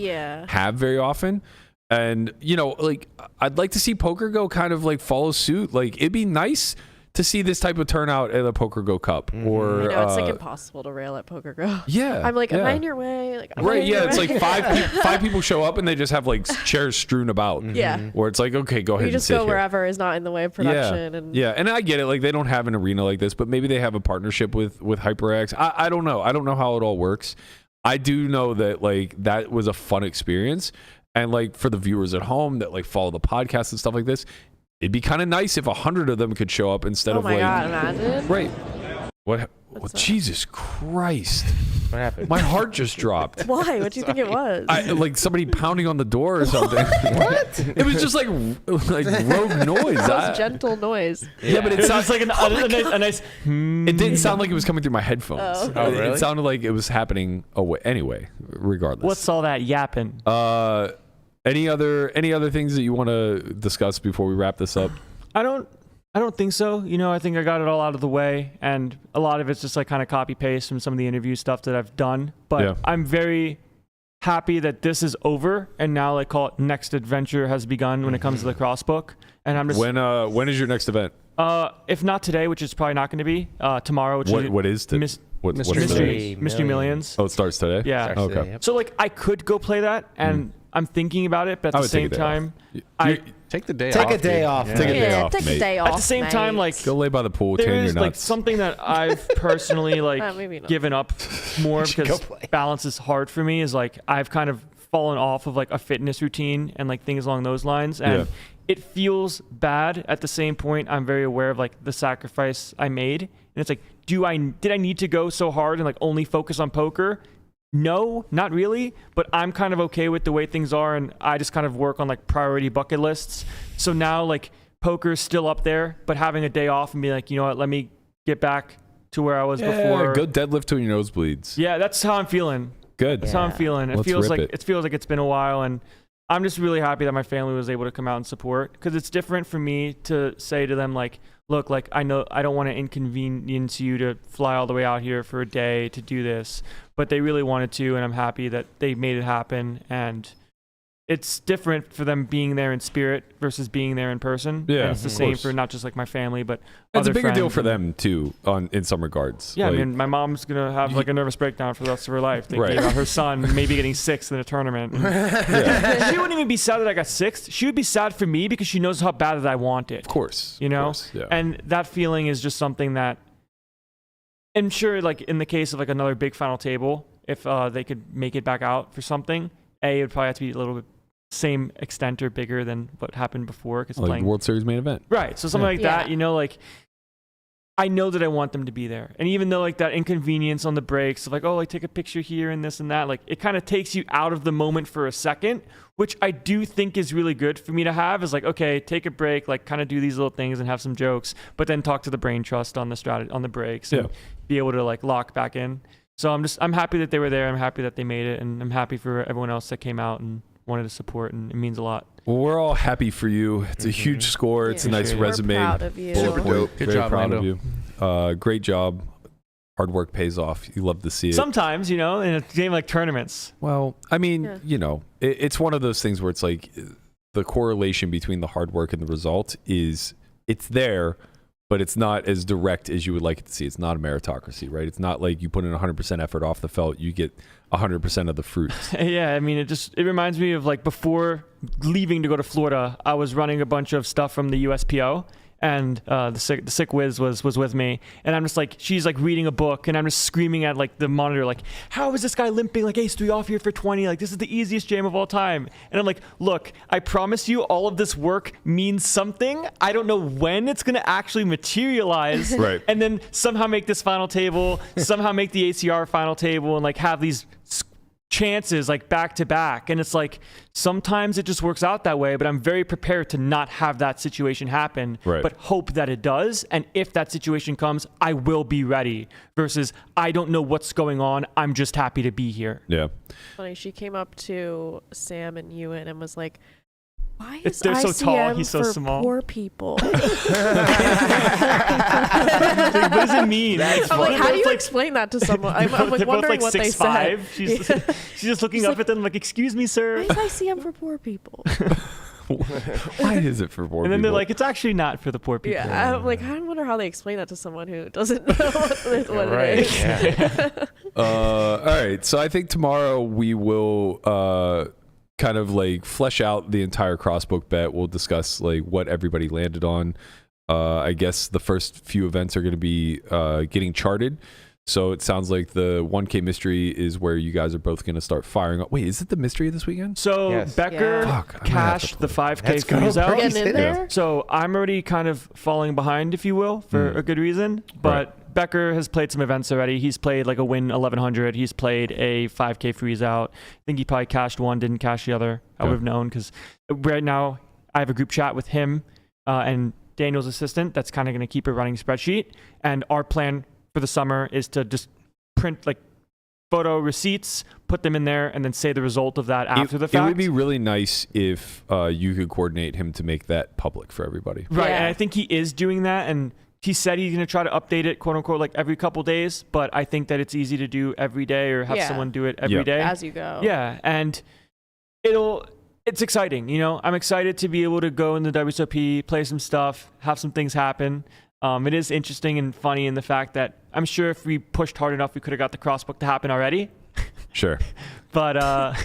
have very often. And like I'd like to see Poker Go kind of like follow suit. Like it'd be nice to see this type of turnout at the Poker Go Cup. Or I know it's like impossible to rail at Poker Go. Yeah, I'm like, am I in your way? Like, right? Yeah, it's like five people show up and they just have like chairs strewn about. Yeah, where it's like, okay, go ahead. You just and sit go here. wherever is not in the way of production. And I get it. Like they don't have an arena like this, but maybe they have a partnership with HyperX. I don't know. I don't know how it all works. I do know that like that was a fun experience. And like for the viewers at home that like follow the podcast and stuff like this, it'd be kind of nice if 100 of them could show up instead of like. Oh my God, imagine. Right. What? Jesus Christ! What happened? My heart just dropped. Why? What do you think it was? Like somebody pounding on the door or something. What? It was just like rogue noise. Most gentle noise. Yeah, but it sounds like a nice. It didn't sound like it was coming through my headphones. Oh. Really? It sounded like it was happening away. Anyway, regardless. What's all that yapping? Any other things that you want to discuss before we wrap this up? I don't think so. I think I got it all out of the way, and a lot of it's just like kind of copy paste from some of the interview stuff that I've done. But I'm very happy that this is over, and now like call it next adventure has begun when it comes to the Crossbook. And I'm just when is your next event? If not today, which is probably not going to be tomorrow. Which what is today? What's Mystery Millions. Oh, it starts today. Yeah. Starts Okay. today, yep. So like I could go play that, and I'm thinking about it, but at the same time, Take the day Take off. a day dude. off. Take a day off, take mate. a day off. at the same time, like Go lay by the pool, there tan your is like nuts. something that I've personally maybe not. given up more should because go play. balance is hard for me. Is like I've kind of fallen off of like a fitness routine and like things along those lines, and it feels bad. At the same point, I'm very aware of like the sacrifice I made, and it's like, did I need to go so hard and like only focus on poker? No, not really, but I'm kind of okay with the way things are, and I just kind of work on like priority bucket lists. So now like poker's still up there, but having a day off and be like, you know what, let me get back to where I was before. Go deadlift till your nose bleeds. Yeah, that's how I'm feeling. Good. That's how I'm feeling. It Let's feels rip like it. it feels like it's been a while, and I'm just really happy that my family was able to come out and support, because it's different for me to say to them like, look, like I know I don't want to inconvenience you to fly all the way out here for a day to do this, but they really wanted to, and I'm happy that they made it happen. And it's different for them being there in spirit versus being there in person. Yeah, and it's the of same course. for not just like my family, but It's a other bigger deal friends for and- them too, in some regards. Yeah, Like, I mean, my mom's gonna have like a nervous breakdown for the rest of her life, thinking Right. about her son maybe getting sixth in a tournament. yeah, She wouldn't even be sad that I got sixth. She would be sad for me because she knows how bad that I want it. of course. You of know, course, yeah. and that feeling is just something that I'm sure, like in the case of like another big final table, if they could make it back out for something, it would probably have to be a little bit same extent or bigger than what happened before, because like playing World Series main event. right, so something like that, you know, like I know that I want them to be there, and even though like that inconvenience on the breaks of like, oh, like take a picture here and this and that, like it kind of takes you out of the moment for a second, which I do think is really good for me to have. Is like, okay, take a break, like kind of do these little things and have some jokes, but then talk to the brain trust on the strategy on the breaks and be able to like lock back in. So I'm happy that they were there. I'm happy that they made it, and I'm happy for everyone else that came out and wanted to support, and it means a lot. Well, we're all happy for you. It's a huge score. It's a nice Appreciate it. resume. We're proud of you. Bullet Super point. dope. Good Very job, proud Lando. of you. Great job. Hard work pays off. You love to see it. Sometimes, you know, in a game like tournaments. Well, I mean, Yeah. you know, it's one of those things where it's like the correlation between the hard work and the result it's there, but it's not as direct as you would like it to see. It's not a meritocracy, right? It's not like you put in 100% effort off the felt, you get 100% of the fruits. Yeah, I mean, it reminds me of like before leaving to go to Florida, I was running a bunch of stuff from the USPO, and the sick Wiz was with me, and I'm just like, she's like reading a book, and I'm just screaming at like the monitor, like, how is this guy limping like ace 3 off here for 20? Like, this is the easiest jam of all time. And I'm like, look, I promise you all of this work means something. I don't know when it's gonna actually materialize. Right. And then somehow make this final table, somehow make the ACR final table, and like have these chances like back to back. And it's like sometimes it just works out that way, but I'm very prepared to not have that situation happen, Right. but hope that it does. And if that situation comes, I will be ready, versus I don't know what's going on, I'm just happy to be here. Yeah. Funny, she came up to Sam and Ewan and was like, Why is They're so tall, ICM he's so for small. poor people? Like, what does it mean? I'm like, how do you explain that to someone? I'm like they're both wondering like what they 6'5". said. She's just looking up at them like, excuse me, Why sir. is ICM for poor people? Why is it for poor And then people? they're like, it's actually not for the poor people. Yeah, I'm like, I wonder how they explain that to someone who doesn't know what Right. it is. Yeah. all right. So I think tomorrow we will kind of like flesh out the entire Crossbook bet. We'll discuss like what everybody landed on. I guess the first few events are going to be getting charted. So it sounds like the 1K mystery is where you guys are both going to start firing up. Wait, is it the mystery this weekend? So Yes. Becker Yeah. Fuck, I might have to cashed the 5K Let's go, freeze bro. out. Getting in there? So I'm already kind of falling behind, if you will, for a good reason. But Becker has played some events already. He's played like a win 1100. He's played a 5K freeze out. I think he probably cashed one, didn't cash the other. I would have known because right now I have a group chat with him and Daniel's assistant that's kind of going to keep a running spreadsheet. And our plan for the summer is to just print like photo receipts, put them in there, and then say the result of that after the fact. It would be really nice if you could coordinate him to make that public for everybody. Right, Yeah. and I think he is doing that, and he said he's going to try to update it, quote unquote, like every couple days, but I think that it's easy to do every day or have Yeah. someone do it every day. As you go. Yeah, and it's exciting, you know? I'm excited to be able to go in the WSOP, play some stuff, have some things happen. It is interesting and funny in the fact that I'm sure if we pushed hard enough, we could have got the Crossbook to happen already. Sure. But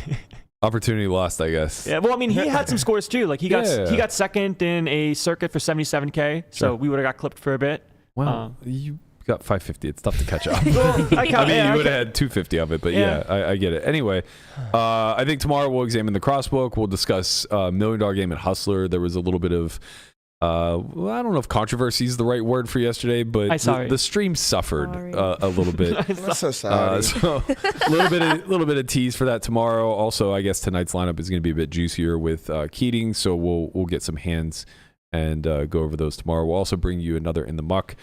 Opportunity lost, I guess. yeah, well, I mean, he had some scores too. Like he Yeah. got second in a circuit for 77K, so Sure. we would have got clipped for a bit. Well, you got 550. It's tough to catch up. I I mean, you would have had 250 of it, but yeah, Yeah. I get it. Anyway, I think tomorrow we'll examine the Crossbook. We'll discuss $1 Million Game at Hustler. There was a little bit of, well, I don't know if controversy is the right word for yesterday, but the stream suffered Sorry. a little bit. I'm so sorry. So a little bit of tease for that tomorrow. Also, I guess tonight's lineup is going to be a bit juicier with Keating, so we'll get some hands and go over those tomorrow. We'll also bring you another In the Muck.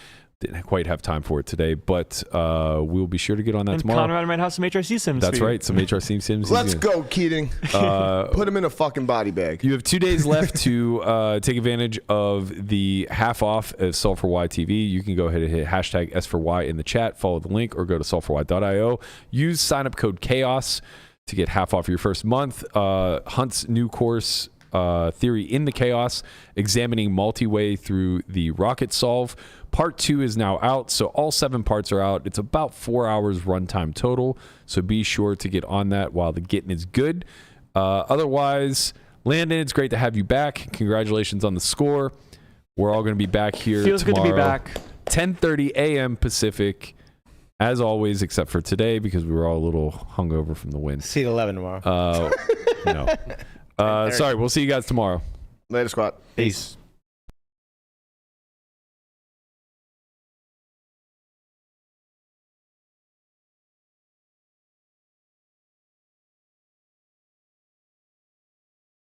Didn't quite have time for it today, but we'll be sure to get on that And tomorrow. Conrad might have some HRC sims. That's for you. right, some HRC Sims. Let's go, Keating. Put him in a fucking body bag. You have 2 days left to take advantage of the half off of Solve4Y TV. You can go ahead and hit hashtag S4Y in the chat, follow the link, or go to solve4y.io. Use sign up code CHAOS to get half off your first month. Hunt's new course, Theory in the Chaos, examining multi-way through the rocket solve. Part 2 is now out, so all 7 parts are out. It's about 4 hours runtime total, so be sure to get on that while the getting is good. Otherwise, Landon, it's great to have you back. Congratulations on the score. We're all going to be back here Feels tomorrow. good to be back. 10:30 a.m. Pacific, as always, except for today because we were all a little hungover from the win. See you at 11 tomorrow. No. Sorry, we'll see you guys tomorrow. Later, squad. Peace.